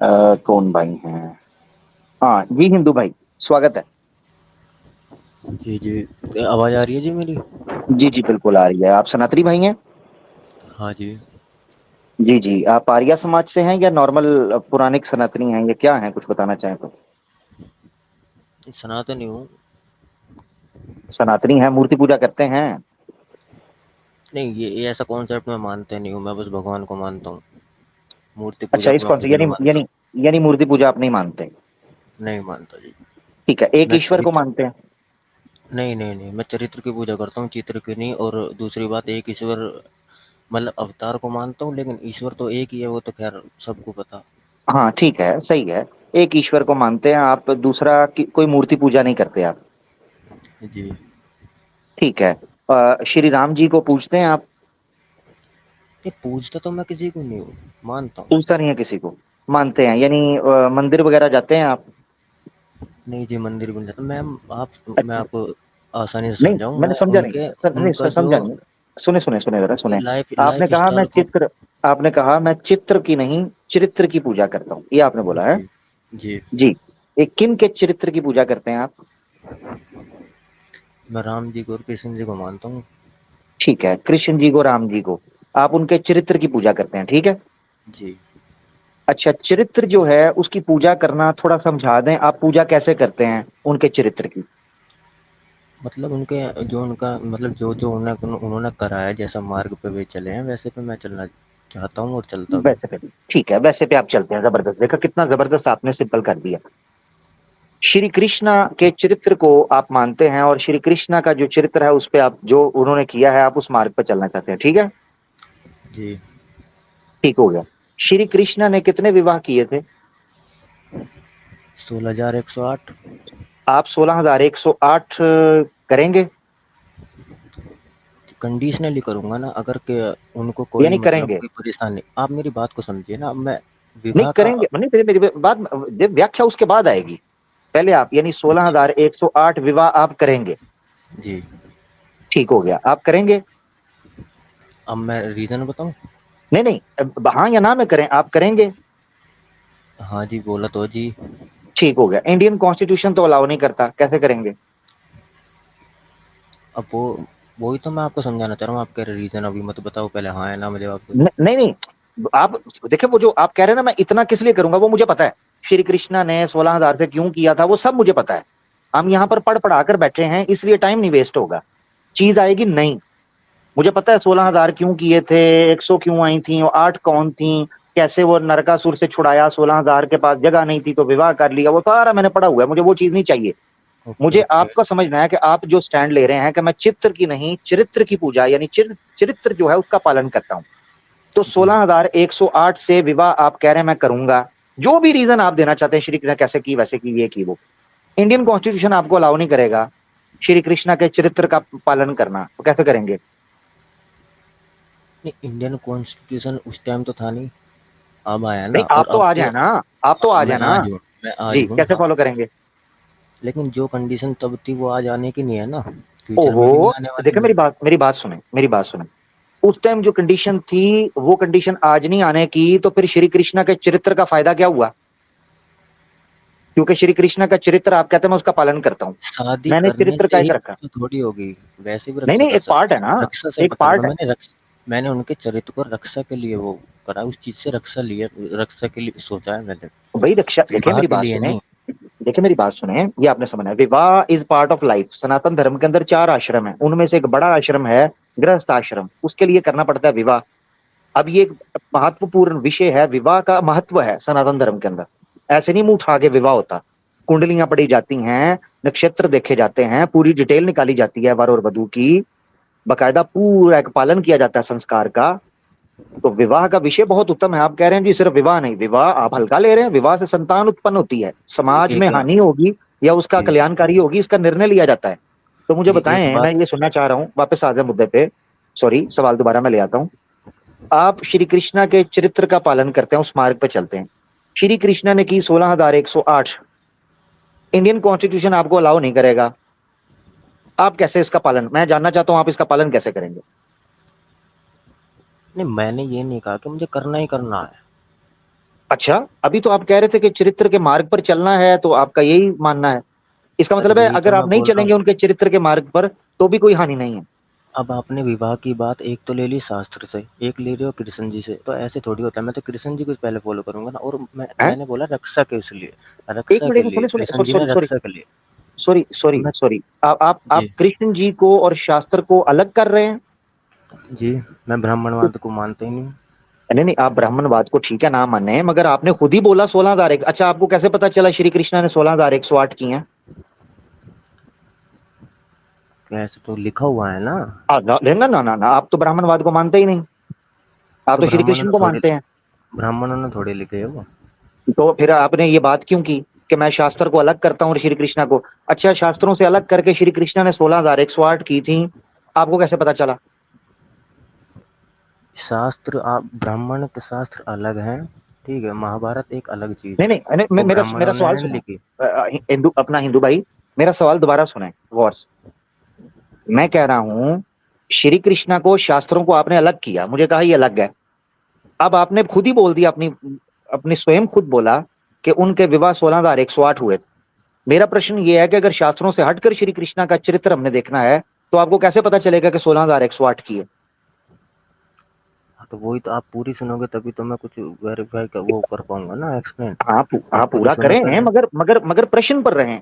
कौन भाई हैं? हाँ जी, हिंदू भाई, स्वागत है। जी, जी। आवाज़ आ रही है जी मेरी? जी जी, बिल्कुल आ रही है। आप सनातनी भाई हैं? हाँ जी। जी जी, आप आर्या समाज से हैं या नॉर्मल पुरानिक सनातनी हैं, या क्या हैं? कुछ बताना चाहें तो। सनातनी हूँ। सनातनी हैं, मूर्ति पूजा करते हैं? नहीं, ये ऐसा कॉन्सेप्ट मैं मानते नहीं हूँ, मैं बस भगवान को मानता हूँ। मूर्ति अच्छा, पूजा इस को मैं कौन से कभी नहीं यानी मानता। यानी यानी मूर्ति पूजा आप नहीं मानते? नहीं मानता जी। ठीक है, एक मैं ईश्वर को चरित्र मानते हैं? नहीं, नहीं, नहीं, मैं चरित्र की पूजा करता हूँ, चित्र की नहीं। और दूसरी बात, एक ईश्वर मतलब अवतार को मानता हूँ, लेकिन ईश्वर तो एक ही है, वो तो ख़ैर सबको पता। हाँ ठीक है, सही है। एक ईश्वर को मानते हैं आप, दूसरा कोई मूर्ति पूजा नहीं करते आप? जी। ठीक है। श्री राम जी को पूजते हैं आप? नहीं, पूजता तो मैं किसी को नहीं हूँ, मानता हूँ। पूजता नहीं है किसी को, मानते हैं यानी मंदिर वगैरह जाते हैं आप? नहीं जी, मंदिर भी नहीं जाता। मैं आपको आसानी से नहीं, समझाऊँ, मैंने मैं समझा नहीं उनके नहीं, उनका जो समझा नहीं। सुने सुने सुने जरा, उनके सुने। लाइफ़ आपने कहा मैं लाइफ़स्टाइल को। चित्र आपने कहा मैं चित्र की नहीं, चरित्र की पूजा करता हूँ, ये आपने बोला है? जी, जी। जी। एक किन के चरित्र की पूजा करते हैं आप? मैं राम जी को और कृष्ण जी को मानता हूँ। ठीक है, कृष्ण जी को, राम जी को। आप उनके चरित्र की पूजा करते हैं, ठीक है। जी। अच्छा, चरित्र जो है उसकी पूजा करना थोड़ा समझा दें, आप पूजा कैसे करते हैं उनके चरित्र की? मतलब उनके जो उनका मतलब जो उन्होंने करा है, जैसा मार्ग पे वे चले हैं, वैसे पे मैं चलना चाहता हूँ और चलता भी हूँ। वैसे पे, ठीक है, वैसे पे आप चलते हैं, जबरदस्त। देखा कितना जबरदस्त आपने सिंपल कर दिया। श्री कृष्णा के चरित्र को आप मानते हैं, और श्री कृष्णा का जो चरित्र है उस पे आप, जो उन्होंने किया है, आप उस मार्ग पर चलना चाहते हैं, ठीक है। जी। ठीक हो गया। श्री कृष्णा ने कितने विवाह किए थे? 16,108। आप 16,108 करेंगे? कंडीशनली करूँगा ना, अगर के उनको कोई यानी मतलब करेंगे? कोई परेशानी, आप मेरी बात को समझिए ना। मैं नहीं विवाह का। करेंगे, नहीं, मेरी मेरी बात, व्याख्या उसके बाद आएगी। पहले आप यानी अच्छा। 16,108 विवाह आप करेंगे? जी। ठीक हो गया, आप करेंगे? अब मैं रीज़न बताऊँ? नहीं नहीं, हाँ या ना में करें, आप करेंगे? हाँ जी, बोला तो जी। ठीक हो गया। इंडियन कॉन्स्टिट्यूशन तो अलाउ नहीं करता, कैसे करेंगे? अब वही तो मैं आपको समझाना चाह रहा हूँ। आप कह रहे रीज़न अभी मत बताओ, पहले हाँ या ना में जवाब दो। नहीं नहीं, आप देखिए, वो जो आप कह रहे हैं ना, मैं इतना किस लिए करूंगा, वो मुझे पता है। श्री कृष्णा ने 16,000 से क्यों किया था, वो सब मुझे पता है। हम यहाँ पर पढ़ पढ़ा कर बैठे हैं, इसलिए टाइम नहीं वेस्ट होगा। चीज आएगी नहीं। मुझे पता है 16,000 क्यों किए थे, 100 क्यों आई थी, और 8 कौन थी, कैसे वो नरकासुर से छुड़ाया, 16,000 के पास जगह नहीं थी तो विवाह कर लिया, वो सारा मैंने पढ़ा हुआ है, मुझे वो चीज नहीं चाहिए। ओके, मुझे ओके। आपका समझना है कि आप जो स्टैंड ले रहे हैं कि मैं चित्र की नहीं, चरित्र की पूजा, यानी चरित्र जो है उसका पालन करता हूं। तो जी। 16,108 से विवाह आप कह रहे हैं मैं करूंगा। जो भी रीजन आप देना चाहते हैं, श्री कृष्ण कैसे की, वैसे की, ये की वो, इंडियन कॉन्स्टिट्यूशन आपको अलाउ नहीं करेगा श्री कृष्णा के चरित्र का पालन करना, तो कैसे करेंगे? नहीं, इंडियन कॉन्स्टिट्यूशन उस टाइम तो था नहीं, अब आया नहीं, ना। आप और तो अब आ तो जाए ना, आप तो आ मैं जाए ना। आज हूँ, मैं आज जी, हूँ, कैसे हाँ। फॉलो करेंगे? लेकिन जो कंडीशन तब थी वो आज आने की नहीं है ना, फ्यूचर ओहो, में भी नहीं आने वाली देखिए, है। मेरी बात सुने। उस टाइम जो कंडीशन थी, वो कंडीशन आज नहीं आने की, तो फिर श्री कृष्णा के चरित्र का फायदा क्या हुआ? क्योंकि श्री कृष्णा का चरित्र आप कहते हैं मैं उसका पालन करता हूँ, शादी मैंने करने चरित्र से का ही एक रखा। रक्षा थोड़ी होगी, वैसे भी नहीं रक्षा नहीं, कर एक पार्ट सकते है हैं। ना, रक्षा से एक मतलब पार्ट है। मैंने उनके चरित्र को रक्षा के लिए वो करा, उस चीज से रक्षा लिया, रक्षा के लिए सोचा है मैंने, भाई रक्षा, देखिए विवाह मेरी के बात लिए सुने, नहीं। देखिए मेरी बात सुने, ये आपने समझना है, विवाह इज पार्ट ऑफ लाइफ। सनातन धर्म के अंदर 4 आश्रम है, उनमें से एक बड़ा आश्रम है गृहस्थ आश्रम, उसके लिए करना पड़ता है विवाह। अब ये एक महत्वपूर्ण विषय है, विवाह का महत्व है सनातन धर्म के अंदर। ऐसे नहीं मुंह उठा के विवाह होता। कुंडलियां पढ़ी जाती हैं, नक्षत्र देखे जाते हैं, पूरी डिटेल निकाली जाती है वर और वधू की, बकायदा पूरा एक पालन किया जाता है संस्कार का। तो विवाह का विषय बहुत उत्तम है। आप कह रहे हैं जी सिर्फ विवाह नहीं, विवाह आप हल्का ले रहे हैं, विवाह से संतान उत्पन्न होती है, जी, समाज में एक हानि होगी या उसका जी, कल्याणकारी होगी, इसका निर्णय लिया जाता है। तो मुझे जी, एक बताएं, मैं बात। ये सुनना चाह रहा हूं, वापस आ जाए मुद्दे पे। सॉरी, सवाल दोबारा मैं ले आता हूं। आप श्री कृष्णा के चरित्र का पालन करते हैं, उस मार्ग पे चलते हैं। श्री कृष्णा ने की 16,108, इंडियन कॉन्स्टिट्यूशन आपको अलाउ नहीं करेगा। आप कैसे इसका पालन, मैं जानना चाहता हूं, आप इसका पालन कैसे करेंगे? नहीं, मैंने ये नहीं कहा कि मुझे करना ही करना है। अच्छा, अभी तो आप कह रहे थे कि चरित्र के मार्ग पर चलना है, तो आपका यही मानना है। इसका सर मतलब है यही तो अगर मैं आप नहीं बोल रहा चलेंगे हूँ। उनके चरित्र के मार्ग पर तो भी कोई हानि नहीं है। अब आपने विवाह की बात एक तो ले ली शास्त्र से, एक ले रहे हो कृष्ण जी से, तो ऐसे थोड़ी होता है। मैं तो कृष्ण जी को पहले फॉलो करूंगा ना, और हैं? मैंने बोला रक्षा के इसलिए, एक रक्षा मिनट, के एक मिनट, लिए, सुनिए कृष्ण सुनिए, जी सॉरी ने सॉरी रक्षा के लिए। सॉरी तो सॉरी मैं सॉरी, आप जी कृष्ण जी को और शास्त्र को अलग कर रहे हैं। जी मैं ब्राह्मणवाद को मानता ही नहीं। नहीं नहीं, आप ब्राह्मणवाद को ठीक है ना माने, मगर आपने खुद ही बोला 16,001। अच्छा, आपको कैसे पता चला श्री कृष्णा ने 16,108 की हैं? ऐसे तो लिखा हुआ है ना। ना ना ना ना, आप तो ब्राह्मणवाद को मानते ही नहीं, आप तो तो श्री कृष्ण को मानते हैं। ब्राह्मणों ने थोड़े लिखे है वो। तो फिर आपने ये बात क्यों की कि मैं शास्त्र को अलग करता हूँ और श्री कृष्णा को? अच्छा, शास्त्रों से अलग करके श्री कृष्णा ने 16,108 की थी, आपको कैसे पता चला? शास्त्र, आप ब्राह्मण के शास्त्र अलग हैं, ठीक है, महाभारत एक अलग चीज नहीं है, नहीं नहीं, वो मेरा मेरा ब्राह्मणों ने सवाल नहीं सुनो। लिखी। हिंदू, अपना हिंदू भाई, मेरा सवाल दोबारा सुने गौर से। मैं कह रहा हूँ श्री कृष्णा को शास्त्रों को आपने अलग किया, मुझे कहा ये अलग है। अब आपने खुद ही बोल दिया, अपनी अपनी स्वयं खुद बोला कि उनके विवाह 16,108 हुए। मेरा प्रश्न ये है कि अगर शास्त्रों से हटकर श्री कृष्णा का चरित्र हमने देखना है, तो आपको कैसे पता चलेगा कि 16,108 की है? हाँ, तो वही तो, आप पूरी सुनोगे तभी तो मैं कुछ वेरीफाई कर वो कर पाऊंगा ना, एक्सप्लेन। आप आप पहले पूरा सुनो करें हैं, पहले। मगर प्रश्न पर रहें।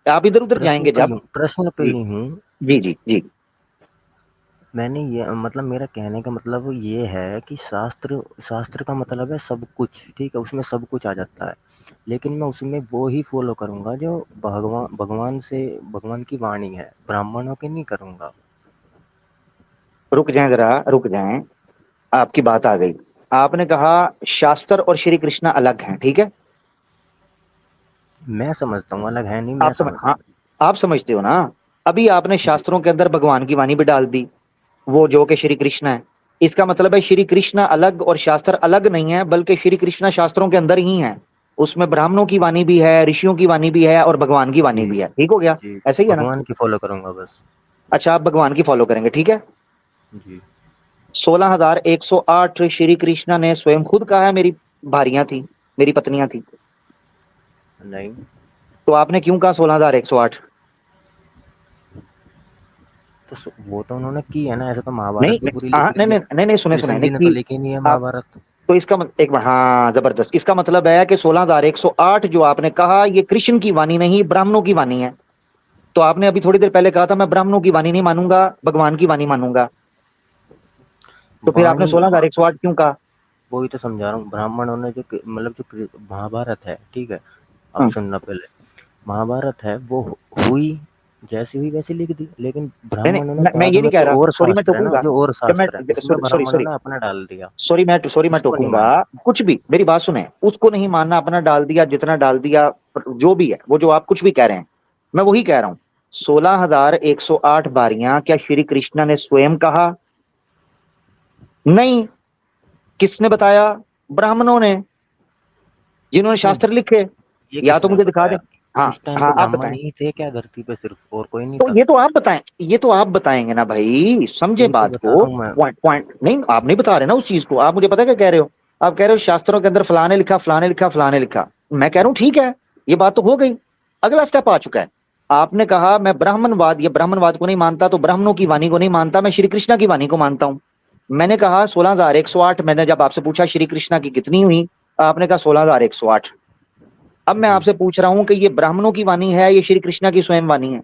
आप इधर उधर प्रश्न जाएंगे पे ही जब। हूँ, प्रश्न पे जी ही हूँ। जी जी जी। मैंने ये मतलब, मेरा कहने का मतलब ये है कि शास्त्र, शास्त्र का मतलब है सब कुछ, ठीक है, उसमें सब कुछ आ जाता है। लेकिन मैं उसमें वो ही फॉलो करूंगा जो भगवान भगवान से, भगवान की वाणी है, ब्राह्मणों की नहीं करूंगा। रुक जाएं जरा, रुक जाएं। आपकी बात आ गई। आपने कहा शास्त्र और श्री कृष्णा अलग हैं, ठीक है। मैं समझता हूँ अलग है, नहीं मैं आप समझ, समझता हाँ, हूँ। आप समझते हो ना। अभी आपने जी शास्त्रों के अंदर भगवान की वाणी भी डाल दी, वो जो कि श्री कृष्ण है। इसका मतलब है श्री कृष्ण अलग और शास्त्र अलग नहीं है, बल्कि श्री कृष्ण शास्त्रों के अंदर ही है। उसमें ब्राह्मणों की वाणी भी है, ऋषियों की वाणी भी है और भगवान की वाणी जी भी है। ठीक हो गया? जी, ऐसे ही है ना? भगवान की फॉलो करूंगा बस। अच्छा, आप भगवान की फॉलो करेंगे, ठीक है। जी 16,108 श्री कृष्णा ने स्वयं खुद कहा है मेरी भारियां थी, मेरी पत्नियां थी। नहीं, तो आपने क्यों कहा 16,108? तो वो तो उन्होंने की है ना, ऐसे तो नहीं महाभारत भी पूरी नहीं, हाँ, लिख नहीं ली नहीं है। नहीं नहीं, सुने सुने कृष्ण नहीं जी ने तो कि लिखी नहीं है आप, महाभारत। तो इसका एक बार, हाँ, जबरदस्त। इसका मतलब है कि 16,108 जो आपने कहा ये कृष्ण की वाणी नहीं, ब्राह्मणों की वाणी है। तो आपने अभी थोड़ी देर पहले कहा था मैं ब्राह्मणों की वाणी नहीं मानूंगा, भगवान की वाणी मानूंगा। तो फिर आपने वाणी 16,108 क्यों कहा? वही तो समझा रहा हूँ, ब्राह्मणों ने जो मतलब जो महाभारत है, ठीक है, आप हम्म, सुनना पहले। महाभारत है वो हुई, जैसी हुई वैसी लिख दी, लेकिन नहीं नहीं, ब्राह्मणों ने मैं बाद ये में नहीं कह जो रहा, और सॉरी मैं शास्त्र है ना, टोकूंगा जो और कि मैं, शास्त्र है उसमें सॉरी ब्राह्मणों सॉरी ने अपना डाल दिया। सॉरी मैं उसको नहीं टोकूंगा। मानता। कुछ भी, मेरी बात सुने, उसको नहीं मानना, अपना डाल दिया, जितना डाल दिया, जो भी है वो, जो आप कुछ भी कह रहे हैं, मैं वही कह रहा हूँ। 16,108 बारियां क्या श्री कृष्ण ने स्वयं कहा? नहीं। किसने बताया? ब्राह्मणों ने, जिन्होंने नहीं, शास्त्र लिखे। ये या तो किसने मुझे दिखा दें। बताया? हाँ, उस टाइम पे हाँ, आप ब्राह्मण बताएं। ही थे क्या धरती पे सिर्फ, और कोई नहीं तो था? ये तो आप बताएं, ये तो आप बताएंगे ना भाई, समझे यही तो बात बता को। रहा हूँ मैं। पॉइंट पॉइंट नहीं, आप नहीं बता रहे ना उस चीज को। आप मुझे पता क्या कह रहे हो? आप कह रहे हो शास्त्रों के अंदर फलाने लिखा, फलाने लिखा, फलाने लिखा। मैं कह रहा हूँ ठीक है, ये बात तो हो गई। अगला स्टेप आ चुका है। आपने कहा मैं ब्राह्मणवाद, ये ब्राह्मणवाद को नहीं मानता, तो ब्राह्मणों की वाणी को नहीं मानता, मैं श्री कृष्णा की वाणी को मानता हूं। मैंने कहा 16,108। मैंने जब आपसे पूछा श्री कृष्णा की कितनी हुई, आपने कहा 16,108। अब मैं जी आपसे पूछ रहा हूं कि ये ब्राह्मणों की वाणी है, ये श्री कृष्णा की स्वयं वाणी है?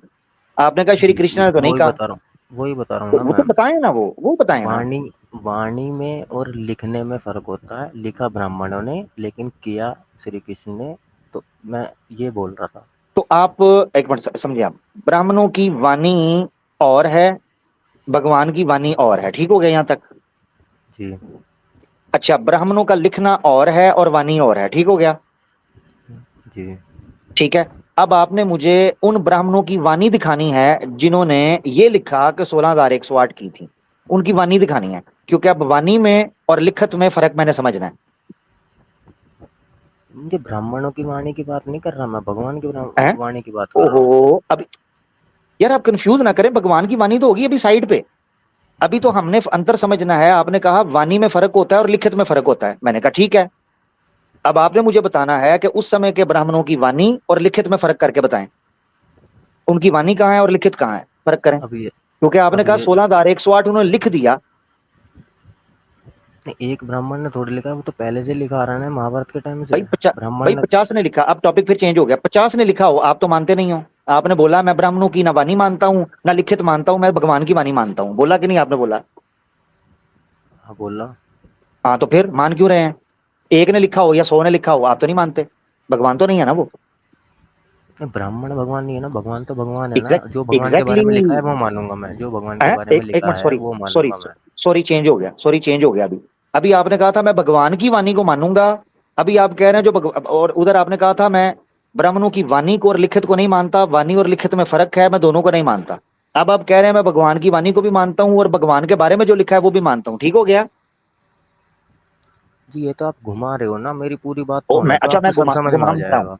आपने कहा श्री जी कृष्णा ने तो नहीं वही कहा। बता रहा हूँ, वही बता रहा हूँ तो ना वो तो मैम। बताए ना, वो बताए ना। वाणी, वाणी में और लिखने में फर्क होता है। लिखा ब्राह्मणों ने, लेकिन किया श्री कृष्ण ने। तो मैं ये बोल रहा था। तो आप एक मिनट समझिए, आप, ब्राह्मणों की वाणी और है, भगवान की वाणी और है, ठीक हो गया यहां तक? जी अच्छा, ब्राह्मणों का लिखना और है और वाणी और है, ठीक हो गया? जी ठीक है। अब आपने मुझे उन ब्राह्मणों की वाणी दिखानी है जिन्होंने ये लिखा कि 16,108 की थी। उनकी वाणी दिखानी है, क्योंकि अब वाणी में और लिखत में फर्क मैंने समझना है। मुझे ब्राह्मणों की वाणी की बात नहीं कर रहा, मैं भगवान की हैं? वाणी की बात कर रहा ओहो, हूँ। अब यार आप कंफ्यूज ना करें, भगवान की वाणी तो होगी अभी साइड पे। अभी तो हमने अंतर समझना है। आपने कहा वाणी में फर्क होता है और लिखित में फर्क होता है, मैंने कहा ठीक है। अब आपने मुझे बताना है कि उस समय के ब्राह्मणों की वाणी और लिखित में फर्क करके बताएं। उनकी वाणी कहाँ है और लिखित कहाँ है, फर्क करें। अब ये क्योंकि आपने अब कहा ये 16,108 उन्होंने लिख दिया। नहीं, एक ब्राह्मण ने थोड़ी लिखा है, वो तो पहले से लिखा आ रहा है ना, महाभारत के टाइम भाई से ब्राह्मण भाई ने। 50 ने लिखा, अब टॉपिक फिर चेंज हो गया। 50 ने लिखा हो, आप तो मानते नहीं हो। आपने बोला मैं ब्राह्मणों की ना वाणी मानता हूँ ना लिखित मानता हूँ, मैं भगवान की वाणी मानता हूँ, बोला कि नहीं आपने? बोला। हाँ, बोला। हाँ, तो फिर मान क्यों रहे हैं? एक ने लिखा हो या 100 ने लिखा हो, आप तो नहीं मानते। भगवान तो नहीं है ना वो। नहीं, ब्राह्मण भगवान नहीं है ना, भगवान तो भगवान है ना, जो भगवान के बारे एग्जैक्टली में लिखा है वो मानूंगा मैं, जो भगवान के बारे में एक लिखा मिनट, है सॉरी वो सॉरी मानूंगा मैं। सॉरी, चेंज हो गया, सॉरी चेंज हो गया। अभी अभी आपने कहा था मैं भगवान की वाणी को मानूंगा। अभी आप कह रहे हैं और उधर आपने कहा था मैं ब्राह्मणों की वाणी को और लिखित को नहीं मानता, वाणी और लिखित में फर्क है, मैं दोनों को नहीं मानता। अब आप कह रहे हैं मैं भगवान की वाणी को भी मानता हूं और भगवान के बारे में जो लिखा है वो भी मानता हूं, ठीक हो गया? जी, ये तो आप घुमा रहे हो ना, मेरी पूरी बात ओ, को मैं होने तो अच्छा, आपको मैं सब समझ में घुमा आ रहा हूँ। जाएगा।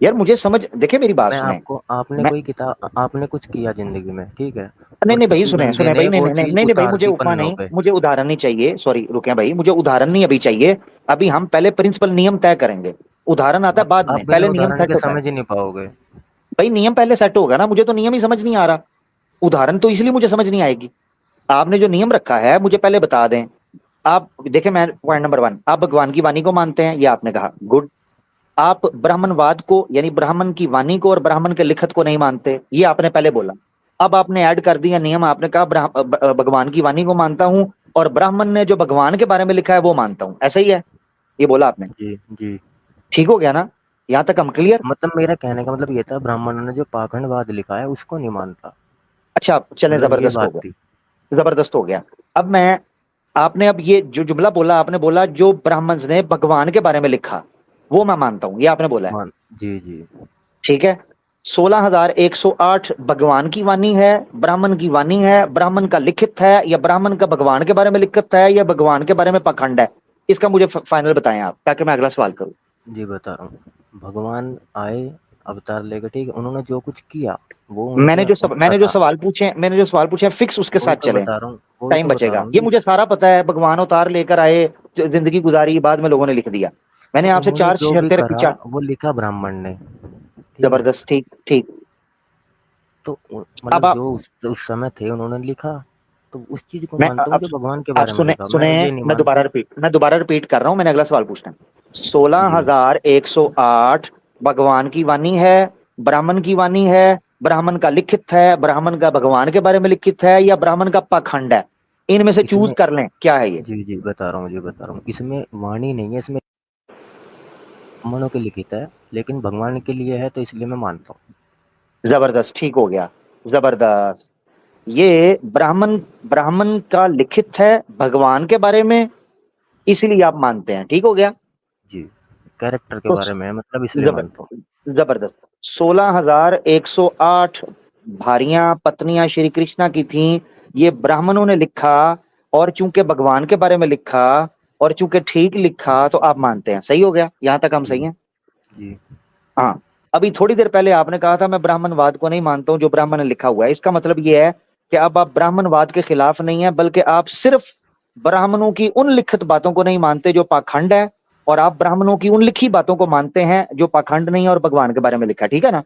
यार मुझे समझ, देखिए मेरी बात मैं सुने। आपको आपने मैं कोई किताब आपने कुछ किया ज़िंदगी में, ठीक है? नहीं और नहीं भाई, किसी सुने बंदे सुने भाई, ने नहीं वो नहीं नहीं चीज़ नहीं नहीं भाई, उतार मुझे दी उपमा पन्नों नहीं, पे। मुझे उदाहरण नहीं चाहिए। सॉरी रुके भाई, मुझे उदाहरण नहीं अभी चाहिए। अभी हम पहले प्रिंसिपल नियम तय करेंगे। उदाहरण आता है बाद आप में, बिना पहले नियम उदाहरण सेट के होता है। समझ ही नहीं पाओगे। भाई नियम पहले सेट होगा ना, मुझे तो नियम ही समझ नहीं आ रहा। उदाहरण तो इसलिए मुझे समझ नहीं आएगी। आपने जो नियम रखा है मुझे पहले बता दें। आप देखें, मैं पॉइंट नंबर 1, आप भगवान की वाणी को मानते हैं, ये आपने कहा, गुड। आप ब्राह्मणवाद को यानी ब्राह्मण की वाणी को और ब्राह्मण के लिखत को नहीं मानते, ये आपने पहले बोला। अब आपने ऐड कर दिया नियम, आपने कहा भगवान की वाणी को मानता हूं और ब्राह्मण ने जो भगवान के बारे में लिखा है वो मानता हूं, ऐसा ही है? ये बोला आपने। जी, जी। ठीक हो गया ना? यहां तक हम क्लियर? मतलब मेरा कहने का मतलब ये था, ब्राह्मणों ने जो पाखंडवाद लिखा है उसको नहीं मानता, अच्छा चलें, मतलब ये जबरदस्त हो बात गया, थी। जबरदस्त हो गया। अब मैं आपने अब ये जो जुमला बोला, आपने बोला जो ब्राह्मण ने भगवान के बारे में लिखा वो मैं मानता हूं, ये आपने बोला है। मान जी, जी। ठीक है। 16,108 भगवान की वाणी है, ब्राह्मण की वाणी है, ब्राह्मण का लिखित है, या ब्राह्मण का भगवान के बारे में लिखित है, या भगवान के बारे में पाखंड है? इसका मुझे फाइनल बताएं आप, ताकि मैं अगला सवाल करूं। जी, बता रहा हूँ। भगवान आए अवतार लेकर, ठीक है? उन्होंने जो कुछ किया वो उनका था। मैंने जो सवाल पूछे हैं फिक्स उसके वही साथ तो चलें। बता रहा हूँ, वही टाइम तो बता रहा बचेगा, हूँ ये जी। मुझे सारा पता है। भगवान अवतार लेकर आए, जिंदगी गुजारी, बाद में लोगों ने लिख दिया। मैंने नहीं, आपसे उन्होंने चार जो भी शर्तें रखी, करा चार। वो लिखा ब्राह्मण ने, ठीक है? जबरदस्त, ठीक ठीक। तो अब मतलब आप, जो उस समय थे उन्होंने लिखा, तो उस चीज़ को मैं मानता हूँ अब जो भगवान के आप बारे में सुने लिखा, मैं सुने, ये नहीं मानता। मैं दोबारा रिपीट कर रहा हूं, मैंने अगला सवाल पूछना है। जी, 16,108 भगवान की वाणी है, ब्राह्मण की वाणी है, ब्राह्मण का लिखित है, ब्राह्मण का भगवान के बारे में लिखित है, या ब्राह्मण का पाखंड है? इनमें से चूज इसमें कर लें, क्या है ये? जी, जी, बता रहा हूँ। इसमें वाणी नहीं है, इसमें ब्राह्मणों के लिखित है, लेकिन भगवान के लिए है तो इसलिए मैं मानता हूँ। जबरदस्त, ठीक हो गया, जबरदस्त। ये ब्राह्मण ब्राह्मण का लिखित है भगवान के बारे में, इसीलिए आप मानते हैं, ठीक हो गया। जी, कैरेक्टर के तो बारे में है, मतलब इसलिए जबर मानता हूँ। जबरदस्त। 16,108 भारियां पत्नियां श्री कृष्णा की थीं, ये ब्राह्मणों ने लिखा, और चूंकि भगवान के बारे में लिखा और चूंकि ठीक लिखा तो आप मानते हैं, सही हो गया, यहां तक हम जी, सही हैं? जी, हाँ। अभी थोड़ी देर पहले आपने कहा था मैं ब्राह्मणवाद को नहीं मानता हूं जो ब्राह्मण ने लिखा हुआ है, इसका मतलब ये है कि अब आप ब्राह्मणवाद के खिलाफ नहीं है, बल्कि आप सिर्फ ब्राह्मणों की उन लिखित बातों को नहीं मानते जो पाखंड है, और आप ब्राह्मणों की उन लिखी बातों को मानते हैं जो पाखंड नहीं है और भगवान के बारे में लिखा है, ठीक है ना?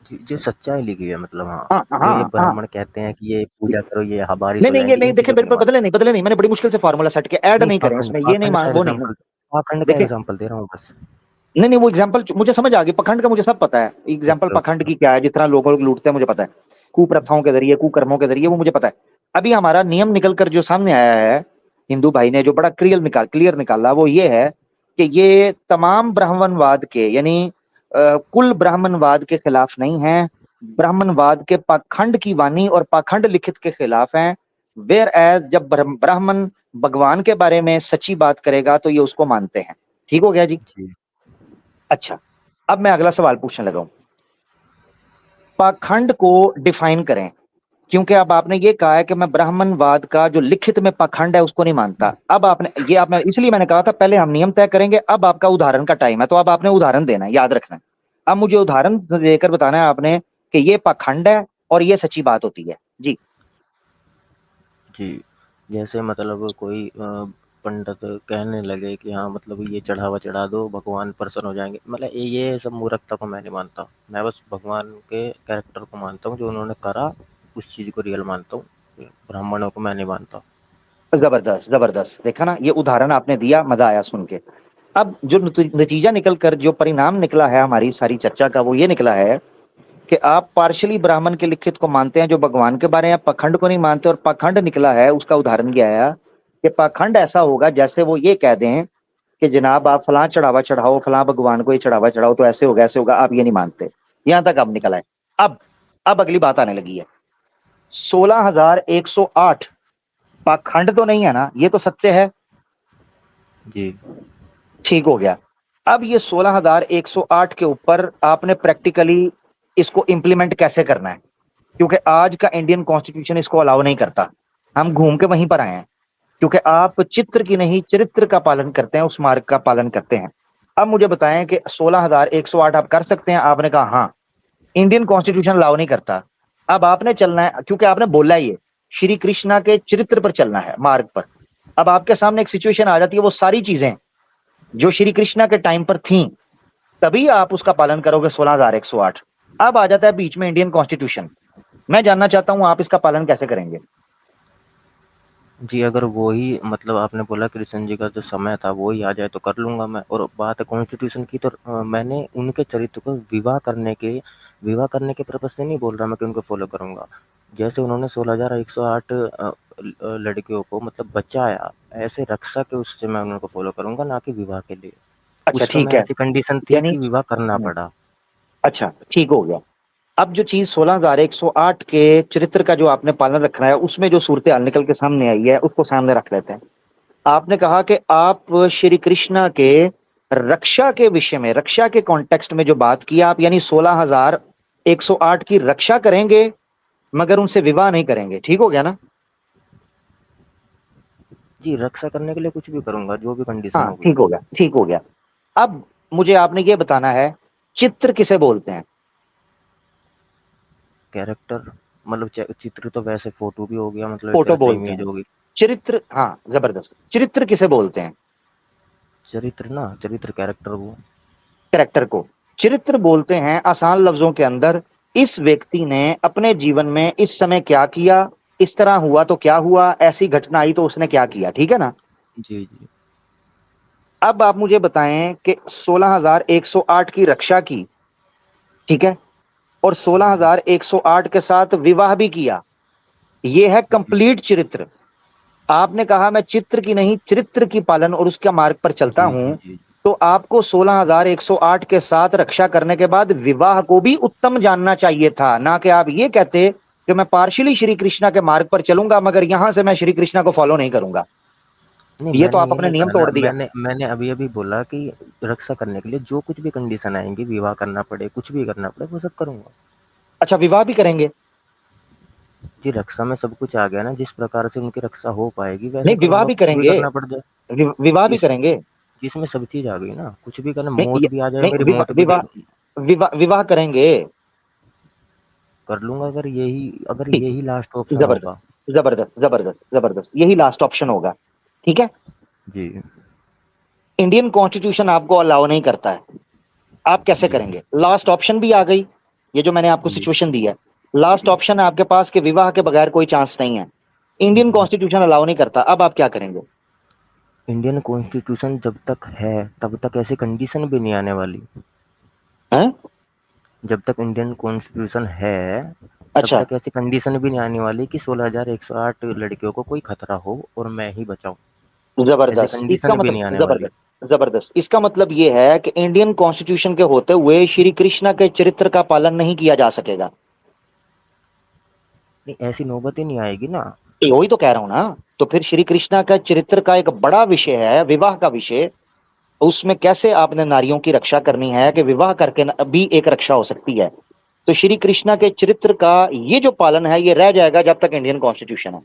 जी, जो सच्चाई लिखी है, मतलब हाँ, हाँ जो ये हाँ हाँ। ब्राह्मण कहते हैं कि ये पूजा करो, ये बारिश नहीं हो नहीं, ये जाएँगी, नहीं इन देखे, चीज़ों को नहीं बिल्कुल मानता। बदले नहीं, मैंने बड़ी मुश्किल से फार्मूला सेट किया, ऐड नहीं, नहीं करें इसमें, ये नहीं वो नहीं। पाखंड का देखे, एग्ज़ाम्पल दे रहा हूँ बस। नहीं नहीं, वो एग्जाम्पल मुझे समझ आ गई, पखंड का मुझे सब पता है, एग्जाम्पल ओके, पखंड ओके। की क्या है, जितना लोगों को लूटते हैं मुझे पता है, कुप्रथाओं के जरिए, कुकर्मों के जरिए, वो मुझे पता है। अभी हमारा नियम निकल कर जो सामने आया है, हिंदू भाई ने जो बड़ा क्लियर निकाला, वो ये है कि ये तमाम ब्राह्मणवाद के यानी कुल ब्राह्मणवाद के खिलाफ नहीं है, ब्राह्मणवाद के पाखंड की वाणी और पाखंड लिखित के खिलाफ है। वेयर एज जब ब्राह्मण भगवान के बारे में सच्ची बात करेगा तो ये उसको मानते हैं, ठीक हो गया जी। जी, अच्छा, अब मैं अगला सवाल पूछने लगा हूं। पाखंड को डिफाइन करें, क्योंकि अब आपने ये कहा है कि मैं ब्राह्मणवाद का जो लिखित में पाखंड है उसको नहीं मानता। अब आपने इसलिए मैंने कहा था पहले हम नियम तय करेंगे, अब आपका उदाहरण का टाइम है, तो अब आपने उदाहरण देना है, याद रखना है। अब मुझे उदाहरण देकर बताना है आपने कि ये पाखंड है और ये सच्ची बात होती है जी। जी। जैसे मतलब कोई पंडित कहने लगे कि हाँ मतलब ये चढ़ावा चढ़ा दो, भगवान प्रसन्न हो जाएँगे। मतलब ये सब मूर्खता को मैं नहीं मानता। मैं बस भगवान के कैरेक्टर को मानता हूँ, जो उन्होंने करा, उस चीज़ को रियल मानता हूँ। ब्राह्मणों को मैं नहीं मानता। जबरदस्त, जबरदस्त। देखा ना, ये उदाहरण आपने दिया, मजा आया सुन के। अब जो नतीजा निकल कर, जो परिणाम निकला है हमारी सारी चर्चा का, वो ये निकला है कि आप पार्शली ब्राह्मण के लिखित को मानते हैं जो भगवान के बारे में, पाखंड को नहीं मानते। और पाखंड निकला है, उसका उदाहरण क्या है कि पाखंड ऐसा होगा जैसे वो ये कह दें कि जनाब आप फलां चढ़ावा चढ़ाओ, फलां भगवान को ये चढ़ावा चढ़ाओ, तो ऐसे होगा, ऐसे होगा, आप ये नहीं मानते। यहां तक अब निकला है। अब अब अगली बात आने लगी है। 16,108 पाखंड तो नहीं है ना, ये तो सत्य है। जी। ठीक हो गया। अब ये 16,108 के ऊपर आपने प्रैक्टिकली इसको इंप्लीमेंट कैसे करना है, क्योंकि आज का इंडियन कॉन्स्टिट्यूशन इसको अलाउ नहीं करता। हम घूम के वहीं पर आए हैं, क्योंकि आप चित्र की नहीं चरित्र का पालन करते हैं, उस मार्ग का पालन करते हैं। अब मुझे बताएं कि 16,108 आप कर सकते हैं? आपने कहा हाँ, इंडियन कॉन्स्टिट्यूशन अलाउ नहीं करता। अब आपने चलना है, क्योंकि आपने बोला ही है श्री कृष्णा के चरित्र पर चलना है, मार्ग पर। अब आपके सामने एक सिचुएशन आ जाती है, वो सारी चीजें जो श्री कृष्णा के टाइम पर थी, तभी आप उसका पालन करोगे 16,108। अब आ जाता है बीच में इंडियन कॉन्स्टिट्यूशन। मैं जानना चाहता हूं आप इसका पालन कैसे करेंगे? जी, अगर वो ही मतलब आपने बोला कृष्ण जी का जो समय था वो ही आ जाए तो कर लूँगा मैं। और बात है कॉन्स्टिट्यूशन की, तो मैंने उनके चरित्र को विवाह करने के पर्पज़ से नहीं बोल रहा मैं कि उनको फ़ॉलो करूँगा। जैसे उन्होंने 16,108 लड़कियों को मतलब बचाया, ऐसे रक्षा के उससे मैं उनको फ़ॉलो करूँगा, ना कि विवाह के लिए। अच्छा, उस ठीक समय है। ऐसी कंडीशन थी यानी कि विवाह करना हम्म, पड़ा। अच्छा, ठीक हो गया। अब जो चीज 16,108 के चरित्र का जो आपने पालन रखना है, उसमें जो सूरत हाल निकल के सामने आई है, उसको सामने रख लेते हैं। आपने कहा कि आप श्री कृष्णा के रक्षा के विषय में, रक्षा के कॉन्टेक्स्ट में जो बात की आप, यानी 16,108 की रक्षा करेंगे मगर उनसे विवाह नहीं करेंगे। ठीक हो गया ना? जी, रक्षा करने के लिए कुछ भी करूँगा, जो भी कंडीशन हाँ, होगी। ठीक हो गया, ठीक हो गया। अब मुझे आपने ये बताना है, चित्र किसे बोलते हैं? कैरेक्टर मतलब चित्र तो वैसे फ़ोटो भी हो गया, मतलब एक फोटो तरह से बोलते इमेज हैं। हो गई। चरित्र, हाँ, जबरदस्त। चरित्र किसे बोलते हैं? चरित्र कैरेक्टर वो। कैरेक्टर को चरित्र बोलते हैं। आसान लफ्जों के अंदर, इस व्यक्ति ने अपने जीवन में इस समय क्या किया, इस तरह हुआ तो क्या हुआ, ऐसी घटना आई तो उसने क्या किया। ठीक है ना? जी, जी। अब आप मुझे बताएं कि 16,108 की रक्षा की, ठीक है, और जी, 16,108 के साथ विवाह भी किया, यह है जी, कंप्लीट चरित्र। आपने कहा मैं चित्र की नहीं चरित्र की पालन और उसके मार्ग पर चलता जी, हूं, जी, जी। तो आपको 16,108 के साथ रक्षा करने के बाद विवाह को भी उत्तम जानना चाहिए था, ना कि आप ये कहते कि मैं पार्शियली श्री कृष्णा के मार्ग पर चलूंगा मगर यहां से मैं श्री कृष्णा को फॉलो नहीं करूंगा। नहीं, ये तो मैंने आप ये अपने नहीं नियम कहा ना, तोड़ दिया। मैंने अभी-अभी बोला कि रक्षा करने के लिए जो कुछ भी कंडीशन आएँगी, विवाह करना पड़े, कुछ भी करना पड़े, वो सब करूँगा। अच्छा, विवाह भी करेंगे? जी, रक्षा में सब कुछ आ गया ना, जिस प्रकार से उनकी रक्षा हो पाएगी वैसे नहीं, विवाह करूँगा, भी कुछ भी करेंगे। करना पड़ जाए। विवाह भी इस करेंगे। इसमें सब चीज़ आ गई ना, कुछ भी करना, नहीं मौत भी आ जाए, नहीं, मेरी विवाह मौत भी विवाह दे विवाह करेंगे। कर लूँगा, अगर ठीक, यही लास्ट ऑप्शन जबरदस्त, होगा। जबरदस्त, जबरदस्त, जबरदस्त, यही लास्ट ऑप्शन होगा। ठीक है। जी, इंडियन कॉन्स्टिट्यूशन आपको अलाउ नहीं करता है, आप कैसे जी, करेंगे? लास्ट ऑप्शन भी आ गई, ये जो मैंने आपको जी, सिचुएशन दी है, लास्ट ऑप्शन है आपके पास कि विवाह के बगैर कोई चांस नहीं है, इंडियन जी। कॉन्स्टिट्यूशन अलाउ नहीं करता। अब आप क्या करेंगे? इंडियन कॉन्स्टिट्यूशन जब तक है, तब तक ऐसी कंडीशन भी नहीं आने वाली। हैं? जब तक इंडियन कॉन्स्टिट्यूशन है, तब अच्छा, तक ऐसी कंडीशन भी नहीं आने वाली कि 16,108 लड़कियों को कोई खतरा हो और मैं ही बचाऊँ। ऐसी जबरदस्त। इसका कंडीशन भी मतलब नहीं आने वाली। जबरदस्त, जबरदस्त। इसका मतलब ये है कि इंडियन कॉन्स्टिट्यूशन के होते हुए श्री कृष्ण के चरित्र का पालन नहीं किया जा सकेगा। नहीं, ऐसी नौबत ही नहीं आएगी ना। वही तो कह रहा हूं ना। तो फिर श्री कृष्णा का चरित्र का एक बड़ा विषय है, विवाह का विषय। उसमें कैसे आपने नारियों की रक्षा करनी है कि विवाह करके भी एक रक्षा हो सकती है। तो श्री कृष्णा के चरित्र का ये जो पालन है, ये रह जाएगा जब तक इंडियन कॉन्स्टिट्यूशन है।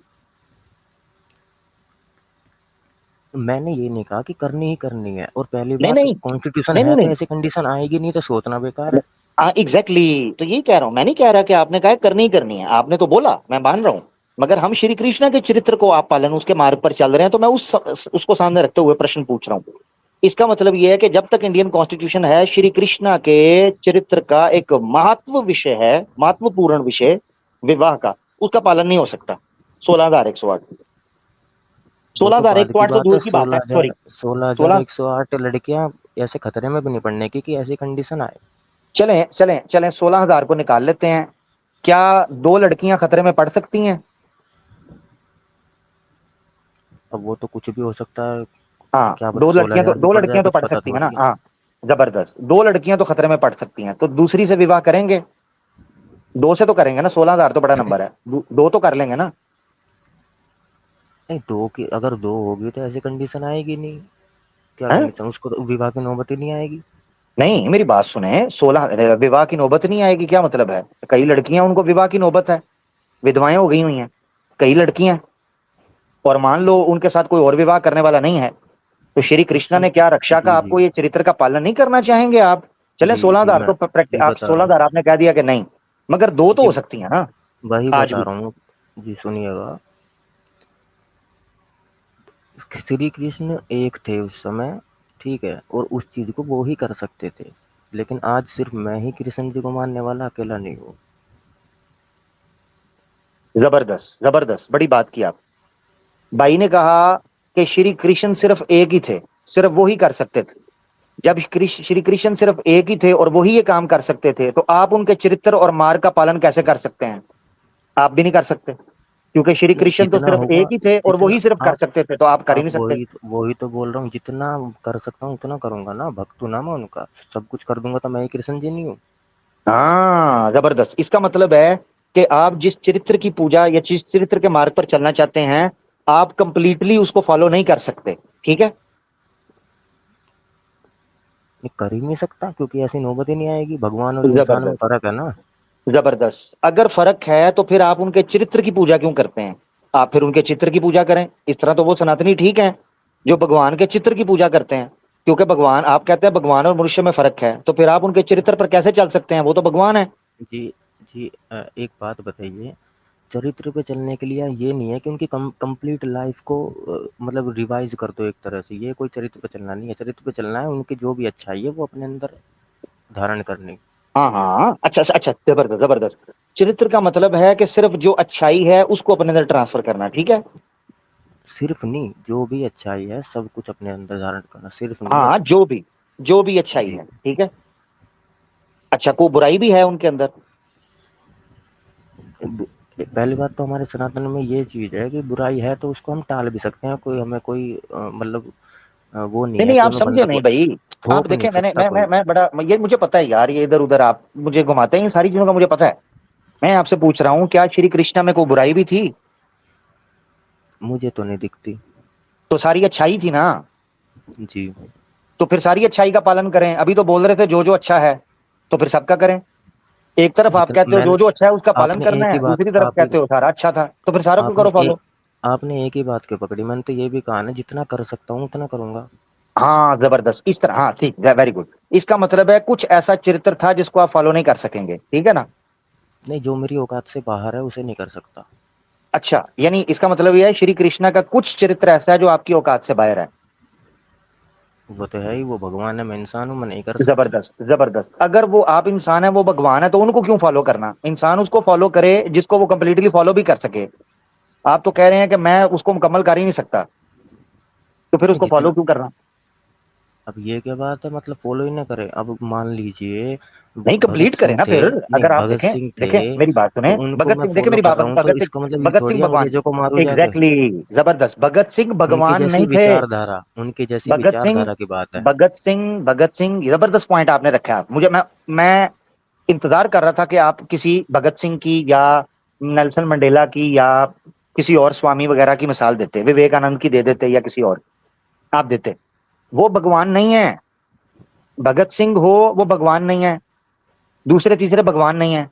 मैंने ये नहीं कहा कि करनी ही करनी है, और पहली नहीं बात नहीं कॉन्स्टिट्यूशन नहीं है नहीं तो नहीं। ऐसी कंडीशन आएगी नहीं, तो सोचना बेकार है। हाँ, एग्जैक्टली। तो यही कह रहा हूं, मैं नहीं कह रहा कि आपने कहा है करनी ही करनी है, आपने तो बोला, मैं मान रहा हूं। मगर हम श्री कृष्ण के चरित्र को आप पालन, उसके मार्ग पर चल रहे हैं, तो मैं उसको सामने रखते हुए प्रश्न पूछ रहा हूँ। इसका मतलब यह है कि जब तक इंडियन कॉन्स्टिट्यूशन है, श्री कृष्णा के चरित्र का एक महत्व विषय है, महत्वपूर्ण विषय विवाह का, उसका पालन नहीं हो सकता। 16,108, वो सोलह तो हजार एक बाद सौ की आठ तो बात है। दूर की बात है, सॉरी। सोलह हजार सोलह एक सौ आठ लड़कियां ऐसे खतरे में भी नहीं पड़ने की कि ऐसी कंडीशन आए। चलें चलें चलें, 16,000 को निकाल लेते हैं। क्या 2 लड़कियां खतरे में पड़ सकती हैं? अब वो तो कुछ भी हो सकता है। हाँ, क्या पता दो सोलह लड़कियां तो हजार भी दो पड़ जाए, लड़कियां तो कुछ पढ़ पता सकती है ना, थोड़ी है। हाँ। जबरदस्त, 2 लड़कियां तो खतरे में पड़ सकती हैं, तो दूसरी से विवाह करेंगे? 2 से तो करेंगे ना, 16,000 तो बड़ा नंबर है, 2 तो कर लेंगे ना। नहीं, दो की अगर दो होगी तो ऐसी कंडीशन आएगी नहीं। क्या है? कंडीशन, उसको तो विवाह की नौबत ही नहीं आएगी। नहीं, मेरी बात सुने, 16 विवाह की नौबत नहीं आएगी क्या मतलब है? कई लड़कियां, उनको विवाह की नौबत है, विधवाएं हो गई हुई हैं कई लड़कियां, और मान लो उनके साथ कोई और विवाह करने वाला नहीं है, तो श्री तो कृष्णा ने क्या रक्षा का जी जी आपको ये चरित्र का पालन नहीं करना चाहेंगे आप? चले, जी सोलह जी हजार मैं तो प्रैक्टिस, जी आप बता रहा हूँ। 16,000 आपने कह दिया कि नहीं, मगर 2 तो जी हो सकती है ना वही आज बता भी। रहा हूँ। जी सुनिएगा, श्री कृष्ण एक थे उस समय, ठीक है, और उस चीज को वो ही कर सकते थे। लेकिन आज सिर्फ मैं ही कृष्ण जी को मानने वाला अकेला नहीं हूँ। जबरदस्त जबरदस्त, बड़ी बात की आप। भाई ने कहा कि श्री कृष्ण सिर्फ एक ही थे, सिर्फ वो ही कर सकते थे। जब श्री कृष्ण सिर्फ एक ही थे और वो ही ये काम कर सकते थे, तो आप उनके चरित्र और मार्ग का पालन कैसे कर सकते हैं? आप भी नहीं कर सकते, क्योंकि श्री नहीं, कृष्ण तो जितना सिर्फ होगा, एक ही थे और वो जितना ही सिर्फ कर आप सकते थे, तो आप कर ही आप नहीं सकते। वही तो बोल रहा हूँ, जितना कर सकता हूँ उतना करूंगा ना, भक्त हूं ना मैं उनका। सब कुछ कर दूंगा तो मैं ही कृष्ण जी नहीं हूँ। हाँ, जबरदस्त। इसका मतलब है कि आप जिस चरित्र की पूजा या जिस चरित्र के मार्ग पर चलना चाहते हैं, आप कंप्लीटली उसको फॉलो नहीं कर सकते, ठीक है? नहीं, कर ही नहीं सकता, क्योंकि ऐसी नौबत ही नहीं आएगी। भगवान और इंसान में जबरदस्त फर्क है ना। जबरदस्त, अगर फर्क है तो फिर आप उनके चरित्र की पूजा क्यों करते हैं? आप फिर उनके चित्र की पूजा करें, इस तरह तो वो सनातनी ठीक है जो भगवान के चित्र की पूजा करते हैं। क्योंकि भगवान, आप कहते हैं भगवान और मनुष्य में फर्क है, तो फिर आप उनके चरित्र पर कैसे चल सकते हैं? वो तो भगवान है। जी जी एक बात बताइए, चरित्र पे चलने के लिए ये नहीं है कि उनकी कंप्लीट लाइफ को मतलब रिवाइज कर दो एक तरह से। ये कोई चरित्र पे चलना नहीं है। चरित्र पे चलना है उनकी जो भी अच्छाई है वो अपने अंदर धारण करनी। हाँ हाँ, अच्छा अच्छा, जबरदस्त जबरदस्त। चरित्र का मतलब है कि सिर्फ जो अच्छाई है उसको अपने अंदर ट्रांसफर करना, ठीक है? सिर्फ नहीं, जो भी अच्छाई है सब कुछ अपने अंदर धारण करना, सिर्फ नहीं है। हाँ, जो भी अच्छाई जी, है, ठीक है। अच्छा, को बुराई भी है उनके अंदर? पहली बात तो हमारे सनातन में ये चीज है कि बुराई है तो उसको हम टाल भी सकते हैं। कोई हमें कोई मतलब वो नहीं नहीं है नहीं, कि आप हमें समझे बंदा नहीं को भाई। आप थोप नहीं देखें, मैंने सकता कोई। मैं बड़ा, ये मुझे पता है यार, ये इधर उधर आप मुझे घुमाते हैं, इन सारी चीजों का मुझे पता है। मैं आपसे पूछ रहा हूँ, क्या श्री कृष्णा में कोई बुराई भी थी? मुझे तो नहीं दिखती। तो सारी अच्छाई थी ना? जी, तो फिर सारी अच्छाई का पालन करें। अभी तो बोल रहे थे जो जो अच्छा है, तो फिर सबका करें। एक तरफ आप जितना कहते हो जो मैंने जो अच्छा है उसका पालन आपने करना एक ही है, बात दूसरी तरफ आप कहते हो सारा अच्छा था, तो फिर सारा क्यों आपने करो एक फॉलो? आपने एक ही बात क्यों पकड़ी? मैंने तो ये भी कहा ना, जितना कर सकता हूँ उतना करूंगा। हाँ, जबरदस्त, इस तरह, हाँ ठीक, वेरी गुड। इसका मतलब है कुछ ऐसा चरित्र था जिसको आप फॉलो नहीं कर सकेंगे, ठीक है ना? नहीं, जो मेरी औकात से बाहर है उसे नहीं कर सकता। अच्छा, यानी इसका मतलब यह है श्री कृष्णा का कुछ चरित्र ऐसा है जो आपकी औकात से बाहर है। वो तो है ही, वो भगवान है, मैं इंसान हूँ, मैं नहीं कर सकता। जबरदस्त जबरदस्त, अगर वो आप इंसान है वो भगवान है, तो उनको क्यों फॉलो करना? इंसान उसको फॉलो करे जिसको वो कंप्लीटली फॉलो भी कर सके। आप तो कह रहे हैं कि मैं उसको मुकम्मल कर ही नहीं सकता, तो फिर नहीं, उसको फॉलो जितना क्यों करना? अब ये क्या बात है, मतलब फॉलो ही ना करे। अब मान लीजिए नहीं, भगत कंप्लीट करें सिंह ना थे। फिर। नहीं, अगर आप भगत देखें, सिंह थे देखें मेरी बात तो सुने, उनको भगत मैं सिंह, देखे फॉलो मेरी कर बात, रहा हूँ, तो भगत सिंह, इसका मतलब ये भगत थोड़ी सिंह है भगवान, अंग्रेजों को मारू जाके। एग्जैक्टली exactly, जबरदस्त, भगत सिंह उनकी भगवान जैसी नहीं थे। विचारधारा, उनकी जैसी भगत सिंह विचारधारा की बात है। भगत सिंह जबरदस्त पॉइंट आपने रखा है। मुझे मैं इंतजार कर रहा था कि आप किसी भगत सिंह की या नेल्सन मंडेला की या किसी और स्वामी वगैरह की मिसाल देते, विवेकानंद की दे देते या किसी और आप देते। वो भगवान नहीं है। भगत सिंह हो, वो भगवान नहीं है, दूसरे तीसरे भगवान नहीं है।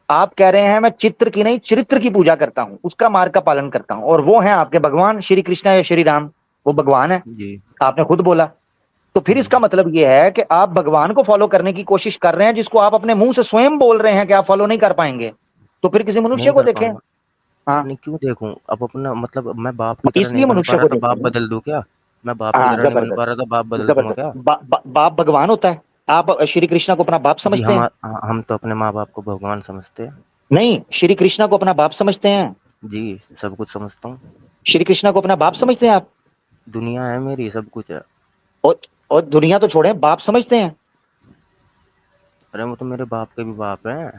आप कह रहे हैं मैं चित्र की नहीं चरित्र की पूजा करता हूं, उसका मार्ग का पालन करता हूं, और वो है आपके भगवान श्री कृष्णा या श्री राम, वो भगवान है, जी आपने खुद बोला। तो फिर इसका जी, मतलब यह है कि आप भगवान को फॉलो करने की कोशिश कर रहे हैं, जिसको आप अपने मुंह से स्वयं बोल रहे हैं कि आप फॉलो नहीं कर पाएंगे। तो फिर किसी मनुष्य नहीं को कर देखें, पाऊंगा। हाँ, नहीं क्यों देखूँ? अब अपना मतलब मैं बाप की तरह नहीं इसलिए बन पा मनुष्य रहा को तो बाप देखेंगे ना। बदल दूँ क्या? मैं बाप की हाँ, तरह नहीं बन पा जबरदस्त, रहा तो बाप बदल दूँगा जबरदस्त। क्या? बाप भगवान होता है। आप श्री कृष्णा को अपना बाप जी, समझते हैं? हम तो अपने माँ-बाप को भगवान समझते हैं। नहीं, श्री कृष्णा को अपना बाप समझते हैं? जी, सब कुछ समझता हूँ। श्री कृष्णा को अपना बाप समझते हैं आप? दुनिया है मेरी, सब कुछ है। और और दुनिया तो छोड़ें, बाप समझते हैं? अरे वो तो मेरे बाप के भी बाप हैं,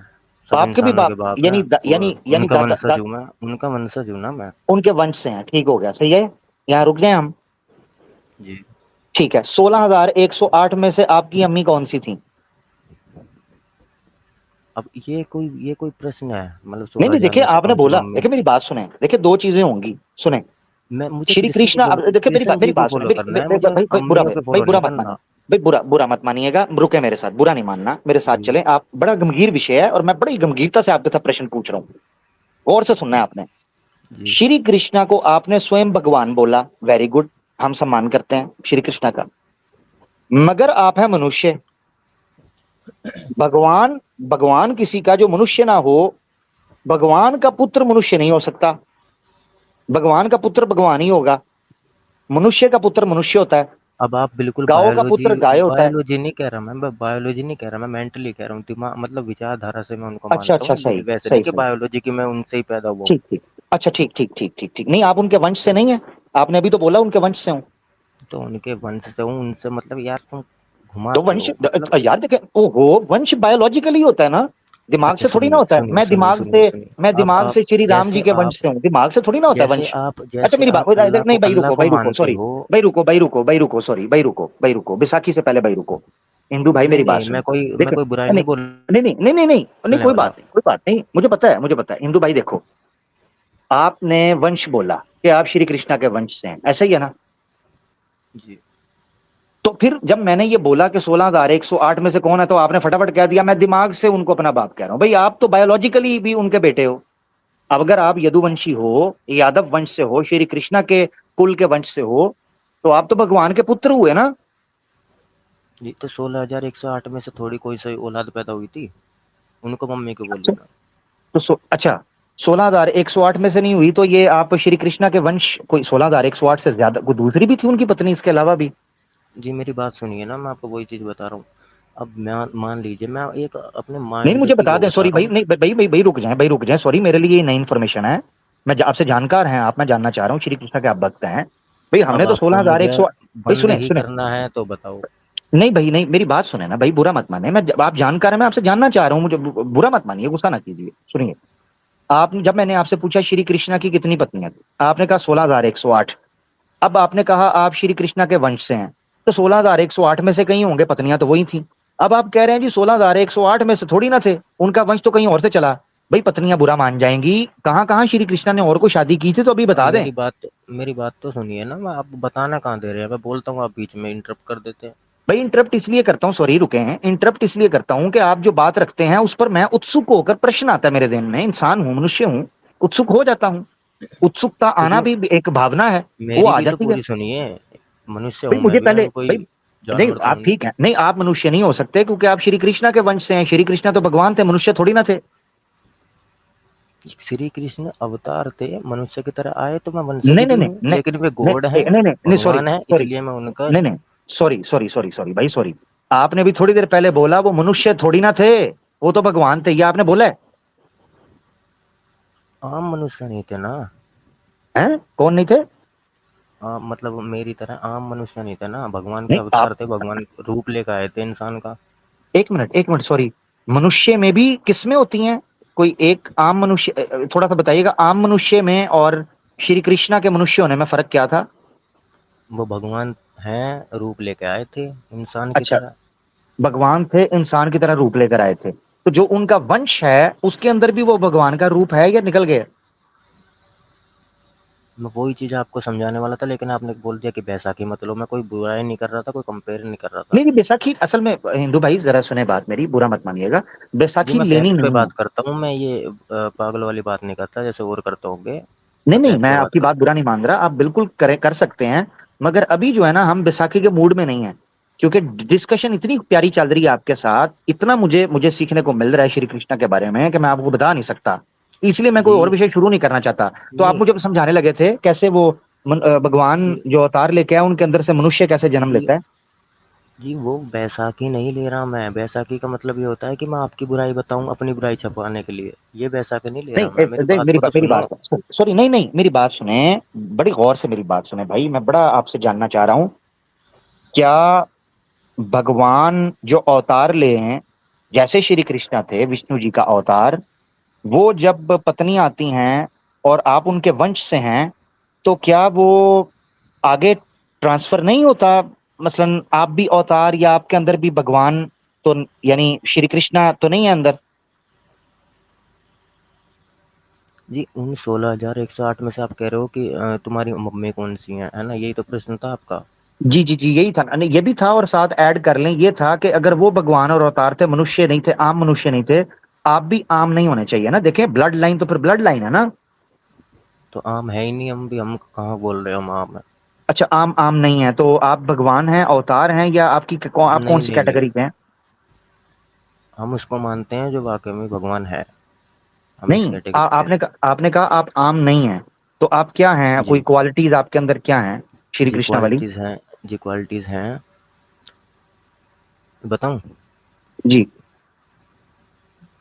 सब बाप के भी इंसानों के बाप, बाप हैं। यानी यानी उनका दादा वंशज हूँ मैं, उनका वंशज हूँ ना मैं। उनके वंश से हैं, ठीक हो गया, सही है। यहाँ रुक जाए हम। जी। ठीक है, 16,108 में से आपकी अम्मी कौन सी थी? अब ये कोई प्रश्न है? मतलब नहीं नहीं, 16,000 देखिए में से आपने कौन सी बोला, मम्मी? देखिए मेरी बात सुने, देखिए दो चीजें होंगी, सुने। मैं मुझे श्री कृष्ण को कृष्णा, अब फ़ॉलो देखिए कृष्ण मेरी जी को बात सुने, फ़ॉलो करना है मुझे, भाई बुरा अम्मियों भाई, को फ़ॉलो बुरा नहीं मत मानिए। करना। भाई बुरा बुरा मत मानिएगा, रुके मेरे साथ, बुरा नहीं मानना, मेरे साथ जी, चले आप। बड़ा गंभीर विषय है और मैं बड़ी गंभीरता से आपके साथ प्रश्न पूछ रहा हूँ, गौर से सुनना है आपने। जी। श्री कृष्णा को आपने स्वयं भगवान बोला, वेरी गुड, हम सम्मान करते हैं श्री कृष्णा का। मगर आप है मनुष्य। भगवान, भगवान किसी का जो मनुष्य ना हो, भगवान का पुत्र मनुष्य नहीं हो सकता। भगवान का पुत्र भगवान ही होगा। मनुष्य का पुत्र मनुष्य होता है। अब आप बिल्कुल गायों का पुत्र गाय होता है। बायोलॉजी नहीं कह रहा मैं बायोलॉजी नहीं कह रहा, मैं मेंटली कह रहा हूँ, दिमाग मतलब विचारधारा से मैं उनको अच्छा मानता अच्छा, हूँ, सही वैसे नहीं सही कि सही, बायोलॉजी की मैं उनसे ही पैदा हुआ हूँ। ठीक ठीक। अच्छा, ठीक ठीक ठीक ठीक ठीक, नहीं आप उनके वंश से नहीं है? आपने अभी तो बोला उनके वंश से हूं। तो उनके वंश से हूँ, उनसे मतलब यार तुम तो घुमाते वंश हो मतलब। यार देखे, ओहो, वंश बायोलॉजिकली होता है ना, दिमाग अच्छा से थोड़ी ना सुनिए होता है। सुनिए सुनिए सुनिए सुनिए, मैं दिमाग आप से श्री राम जी जैसे के वंश से हूँ, दिमाग से थोड़ी ना होता है वंश। अच्छा जैसे मेरी बात, आप नहीं भाई रुको मानते सॉरी, हो। भाई रुको सॉरी, भाई रुको, बैसाखी से पहले भाई रुको। हिंदू भाई नहीं मेरी बात नहीं, सुनो। मैं देखो, कोई बुराई नहीं नहीं नहीं नहीं नहीं नहीं नहीं नहीं, बोलने वाला। कोई बात नहीं, मुझे पता है, मुझे पता है हिंदू भाई। देखो, आपने वंश बोला कि आप श्री कृष्णा के वंश से हैं, ऐसा ही है ना? जी। तो फिर जब मैंने ये बोला कि 16,108 में से कौन है, तो आपने फटाफट कह दिया मैं दिमाग से उनको अपना बाप कह रहा हूं। भाई आप तो बायोलॉजिकली भी उनके बेटे हो। अब अगर आप यदुवंशी हो, यादव वंश से हो, श्री कृष्णा के कुल के वंश से हो, तो आप तो भगवान के पुत्र हुए ना। जी, तो 16,108 में से थोड़ी कोई सही औलाद पैदा हुई थी, उनको मम्मी को अच्छा, बोलूंगा। तो 16,108 में से नहीं हुई, तो ये आप श्री कृष्णा के वंश, कोई 16,108 से ज्यादा कोई दूसरी भी थी उनकी पत्नी इसके अलावा भी? जी मेरी बात सुनिए ना, मैं आपको वही चीज़ बता रहा हूँ। अब मान लीजिए मैं एक अपने नहीं, माइंड मुझे की बता वो दें, बता सॉरी रहा भाई, हूँ। नहीं भाई रुक जाएं, भाई रुक जाएं, सॉरी, मेरे लिए ये नई इन्फॉर्मेशन है। आपसे जानकार हैं आप, मैं जानना चाह रहा हूँ, श्री कृष्ण के आप भक्त हैं। भाई हमने अब तो आपको सोलह हजार मुझे एक सौ भाई बंद सुने ही सुने, करना है तो बताओ। नहीं भाई नहीं, मेरी बात सुने ना भाई, बुरा मत माने, आप जानकार हैं, मैं आपसे जानना चाह रहा हूँ, मुझे बुरा मत मानिए, गुस्सा ना कीजिए, सुनिए। आपने, जब मैंने आपसे पूछा श्री कृष्णा की कितनी पत्नियां थी, आपने कहा 16,108। अब आपने कहा आप श्री कृष्णा के वंश से हैं, तो 16,108 में से कहीं होंगे पत्नियां तो वही थी। अब आप कह रहे हैं जी 16,108 में से थोड़ी ना थे, उनका वंश तो कहीं और से चला। भाई पत्नियां बुरा मान जाएंगी, कहां कहां श्री कृष्णा ने और को शादी की थी, तो अभी अब बता दें। मेरी बात तो सुनिए ना, मैं आप बताना कहाँ दे रहे हैं, मैं बोलता हूँ आप बीच में इंटरप्ट कर देते हैं। भाई इंटरप्ट इसलिए करता हूँ, सॉरी रुके हैं, इंटरप्ट इसलिए करता हूँ कि आप जो बात रखते हैं उस पर मैं उत्सुक होकर, प्रश्न आता है मेरे दिन में, इंसान हूं, मनुष्य हूं, उत्सुक हो जाता हूं। उत्सुकता तो आना जो भी एक भावना है, वो मेरी आ भी तो जाती है। पूरी सुनिए, मनुष्य भाई हूँ मैं मुझे भी, पहले, मैं भी भाई कोई नहीं जानवर तो आप हूँ नहीं। ठीक है, नहीं आप मनुष्य नहीं हो सकते क्योंकि आप श्री कृष्णा के वंश से हैं, श्री कृष्णा तो भगवान थे, मनुष्य थोड़ी ना थे। श्री कृष्ण अवतार थे, मनुष्य की तरह आए, तो मैं वंशज नहीं नहीं भी नहीं हूँ, नहीं लेकिन वे नहीं गॉड हैं, नहीं नहीं नहीं, सॉरी भगवान है, सॉरी, इसलिए मैं उनका। नहीं नहीं, सॉरी भाई सॉरी। आपने भी थोड़ी देर पहले बोला वो मनुष्य थोड़ी ना थे, वो तो भगवान थे, ये आपने बोला आम मनुष्य नहीं थे ना। है? कौन नहीं थे? मतलब मेरी तरह आम मनुष्य नहीं थे ना, भगवान के नहीं आप, अवतार थे, भगवान रूप लेकर आए थे इंसान का। एक मिनट सॉरी, मनुष्य में भी किस्में होती हैं? कोई एक आम मनुष्य, थोड़ा सा बताइएगा, आम मनुष्य में और श्री कृष्णा के मनुष्य होने में फर्क क्या था? वो भगवान हैं, रूप लेके आए थे इंसान की अच्छा, तरह। भगवान थे, इंसान की तरह रूप लेकर आए थे, तो जो उनका वंश है उसके अंदर भी वो भगवान का रूप है या निकल गया? मैं वही चीज़ आपको समझाने वाला था, लेकिन आपने बोल दिया कि बैसाखी मत लो। मैं कोई बुराई नहीं कर रहा था, कोई कंपेयर नहीं कर रहा था। नहीं नहीं, बैसाखी असल में, हिंदू भाई जरा सुने बात मेरी, बुरा मत मानिएगा, जी बैसाखी मैं लेनी फैक्ट पे नहीं है। बात करता हूँ, मैं ये पागल वाली बात नहीं करता जैसे और करते होंगे। नहीं मैं नहीं, फैक्ट मैं पे बात आपकी बात करता बुरा नहीं मान रहा, आप बिल्कुल कर सकते हैं। मगर अभी जो है ना, हम बैसाखी के मूड में नहीं है, क्योंकि डिस्कशन इतनी प्यारी चल रही है आपके साथ, इतना मुझे मुझे सीखने को मिल रहा है श्री कृष्णा के बारे में कि मैं आपको बता नहीं सकता। इसलिए मैं कोई और जी, विषय शुरू नहीं करना चाहता। तो आप नहीं, मुझे समझाने लगे थे कैसे वो भगवान जी, जो अवतार लेके आए उनके अंदर से मनुष्य कैसे जन्म जी, लेता है। जी, वो बैसाखी नहीं ले रहा मैं। बैसाखी का मतलब ये होता है कि मैं आपकी बुराई बताऊँ अपनी बुराई छुपाने के लिए। ये बैसाखी नहीं ले नहीं रहा मैं, मेरी देख बात को तो मेरी सुनो। बात सॉरी नहीं नहीं मेरी बात सुने, बड़ी गौर से मेरी बात सुने भाई, मैं बड़ा आपसे जानना चाह रहा हूँ। क्या भगवान जो अवतार ले हैं, जैसे श्री कृष्णा थे विष्णु जी का अवतार, वो जब पत्नी आती हैं और आप उनके वंश से हैं, तो क्या वो आगे ट्रांसफर नहीं होता? मसलन आप भी अवतार या आपके अंदर भी भगवान, तो यानी श्री कृष्णा तो नहीं है अंदर? जी, उन 16,108 में से आप कह रहे हो कि तुम्हारी मम्मी कौन-सी हैं, है ना? यही तो प्रश्न था आपका? जी जी जी, यही था। नहीं, ये भी था और साथ ऐड कर लें, ये था कि अगर वो भगवान और अवतार थे, मनुष्य नहीं थे, आम मनुष्य नहीं थे, आप भी आम नहीं होने चाहिए ना। देखें, ब्लड लाइन तो फिर ब्लड लाइन है ना। तो आम है ही नहीं हम भी, हम कहाँ बोल रहे हो हम आम हैं? अच्छा, आम आम नहीं है तो आप भगवान हैं, अवतार हैं, या आप कौन नहीं, सी नहीं, नहीं, कैटेगरी पे हैं? हम उसको मानते हैं जो वाक़ई में भगवान है, हम इस नहीं, कैटेगरी पे हैं। आपने कहा आप आम नहीं हैं, तो आप क्या हैं? कोई जी, क्वालिटीज आपके अंदर क्या हैं श्री कृष्णा वाली? जी क्वालिटीज़ हैं, बताऊँ? जी।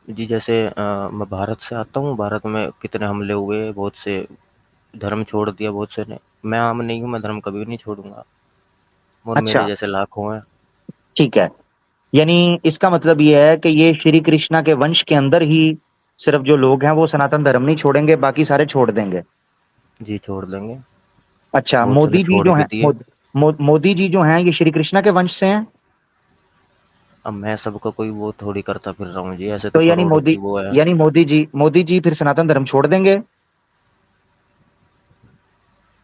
जी, जैसे मैं भारत से आता हूँ, भारत में कितने हमले हुए, बहुत से धर्म छोड़ दिया बहुत से ने। मैं आम नहीं हूँ, मैं धर्म कभी भी नहीं छोड़ूँगा और मेरे अच्छा, जैसे लाखों हैं। ठीक है। यानी इसका मतलब ये है कि ये श्री कृष्णा के वंश के अंदर ही सिर्फ जो लोग हैं वो सनातन धर्म नहीं छोड़ेंगे, बाकी सारे छोड़ देंगे। जी, छोड़ देंगे, अच्छा, बहुत से तो मोदी जी छोड़ जो भी हैं, दिए। मोदी जी जो हैं, ये श्री कृष्णा के वंश से हैं। अब मैं सबका कोई वो थोड़ी करता फिर रहा हूँ जी, ऐसे तो तो करोड़ों की वो है। यानी मोदी जी फिर सनातन धर्म छोड़ देंगे?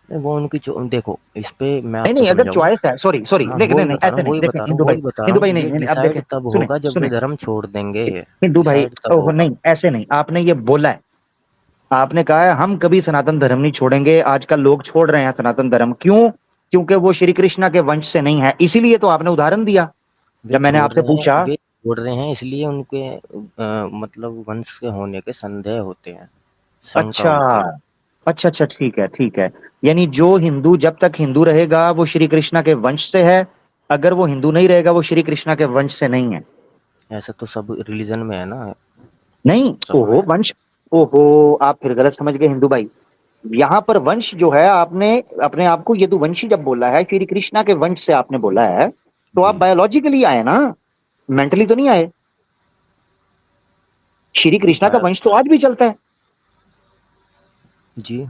नहीं, वो उनकी देखो, इस पे मैं नहीं आपको नहीं, अगर समझाऊँ। चॉइस है, सॉरी सॉरी, हाँ, देख नहीं वही नहीं, बता रहा ऐसे हूँ, नहीं, देखें वही बता रहा हिंदू भाई हूँ, ये नहीं नहीं, अब देखें, डिसाइड तब सुने होगा जब वे सुने, धर्म छोड़ देंगे, हिंदू भाई, डिसाइड तब ओह होगा। नहीं, ऐसे नहीं, आपने ये बोला है, आपने कहा है हम कभी सनातन धर्म नहीं छोड़ेंगे, आजकल लोग छोड़ रहे हैं सनातन धर्म, क्यों? क्योंकि वो श्री कृष्णा के वंश से नहीं है, इसीलिए तो आपने उदाहरण दिया वे जब मैंने आपसे पूछा। छोड़ रहे हैं इसलिए उनके मतलब वंश के होने के संदेह होते हैं, शंका अच्छा होती है। अच्छा अच्छा, ठीक है ठीक है। यानी जो हिंदू जब तक हिंदू रहेगा वो श्री कृष्णा के वंश से है, अगर वो हिंदू नहीं रहेगा वो श्री कृष्णा के वंश से नहीं है। ऐसा तो सब रिलीजन में है ना, नहीं, सब में। ओहो वंश, ओहो, आप फिर गलत समझ गए हिंदू भाई। यहाँ पर वंश जो है, आपने अपने आप को यदुवंशी जब बोला है, श्री कृष्णा के वंश से आपने बोला है, तो आप जी, बायोलॉजिकली आए ना, मेंटली तो नहीं आए। श्री कृष्णा का बा वंश तो आज भी चलता है। जी,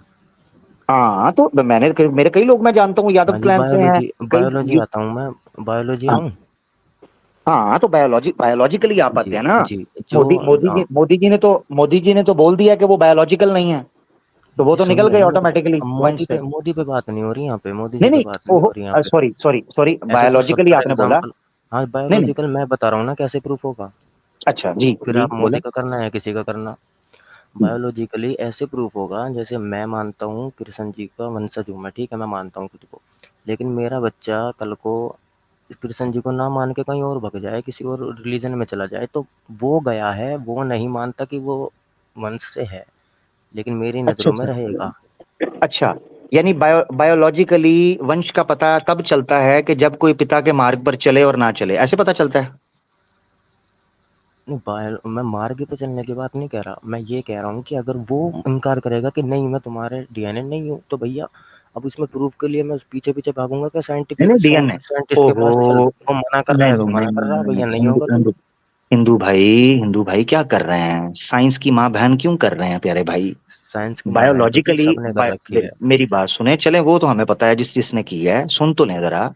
हाँ, तो मेरे कई लोग मैं जानता हूँ यादव हाँ जी, क्लैन से हैं। कई बायोलॉजी आता हूँ मैं, बायोलॉजी हाँ आऊँ? हाँ, तो बायोलॉजिकली आप आते जी, हैं ना। जी, जो मोदी जी ने तो बोल दिया कि वो बायोलॉजिकल नहीं है, तो वो जी तो निकल सुनिए गए ना, ऑटोमेटिकली अब वंश से। मोदी पे बात नहीं हो रही यहाँ पे, मोदी जी नहीं पे नहीं, बात नहीं हो ओहो, रही यहाँ पे। सॉरी सॉरी सॉरी, ऐसे तो बायोलॉजिकली 70 आपने बोला। एग्ज़ाम्पल। हाँ, नहीं नहीं, बायोलॉजिकल मैं बता रहा हूँ ना कैसे प्रूफ होगा। अच्छा जी फिर जी आप बोले। मोदी का करना है या किसी का करना। बायोलॉजिकली ऐसे प्रूफ होगा, जैसे मैं मानता हूँ कृष्ण जी का वंशज हूँ मैं, ठीक है? मैं मानता हूँ खुद को। लेकिन मेरा बच्चा कल को कृष्ण जी को ना मान के कहीं और भग जाए, किसी और रिलीजन में चला जाए, तो वो गया है, वो नहीं मानता कि वो वंश से है, लेकिन मेरी अच्छा नज़रों में अच्छा रहेगा। अच्छा, यानी बायोलॉजिकली वंश का पता तब चलता है कि जब कोई पिता के मार्ग पर चले और ना चले, ऐसे पता चलता है। नहीं, मैं मार्ग पे चलने की बात नहीं कह रहा, मैं ये कह रहा हूँ कि अगर वो इनकार करेगा कि नहीं मैं तुम्हारे डीएनए नहीं हूँ, तो भैया अब इसमें प्रूफ के लिए मैं उस पीछे पीछे भागूंगा क्या? नहीं नहीं, डीएनए, साइंटिस्ट के ओहो, पास चल, वो मना कर रहा नहीं है तो नहीं नहीं मना कर रहा है, नहीं नहीं भैया नहीं, नहीं होगा तो। हिंदू भाई क्या कर रहे हैं? साइंस की माँ बहन क्यों कर रहे हैं प्यारे भाई? साइंस की माँ बहन तो जी बायोलॉजिकली सबने कर रखी है। मेरी बात सुने, चले वो तो हमें पता है जिसने की है, सुन तो नहीं जरा।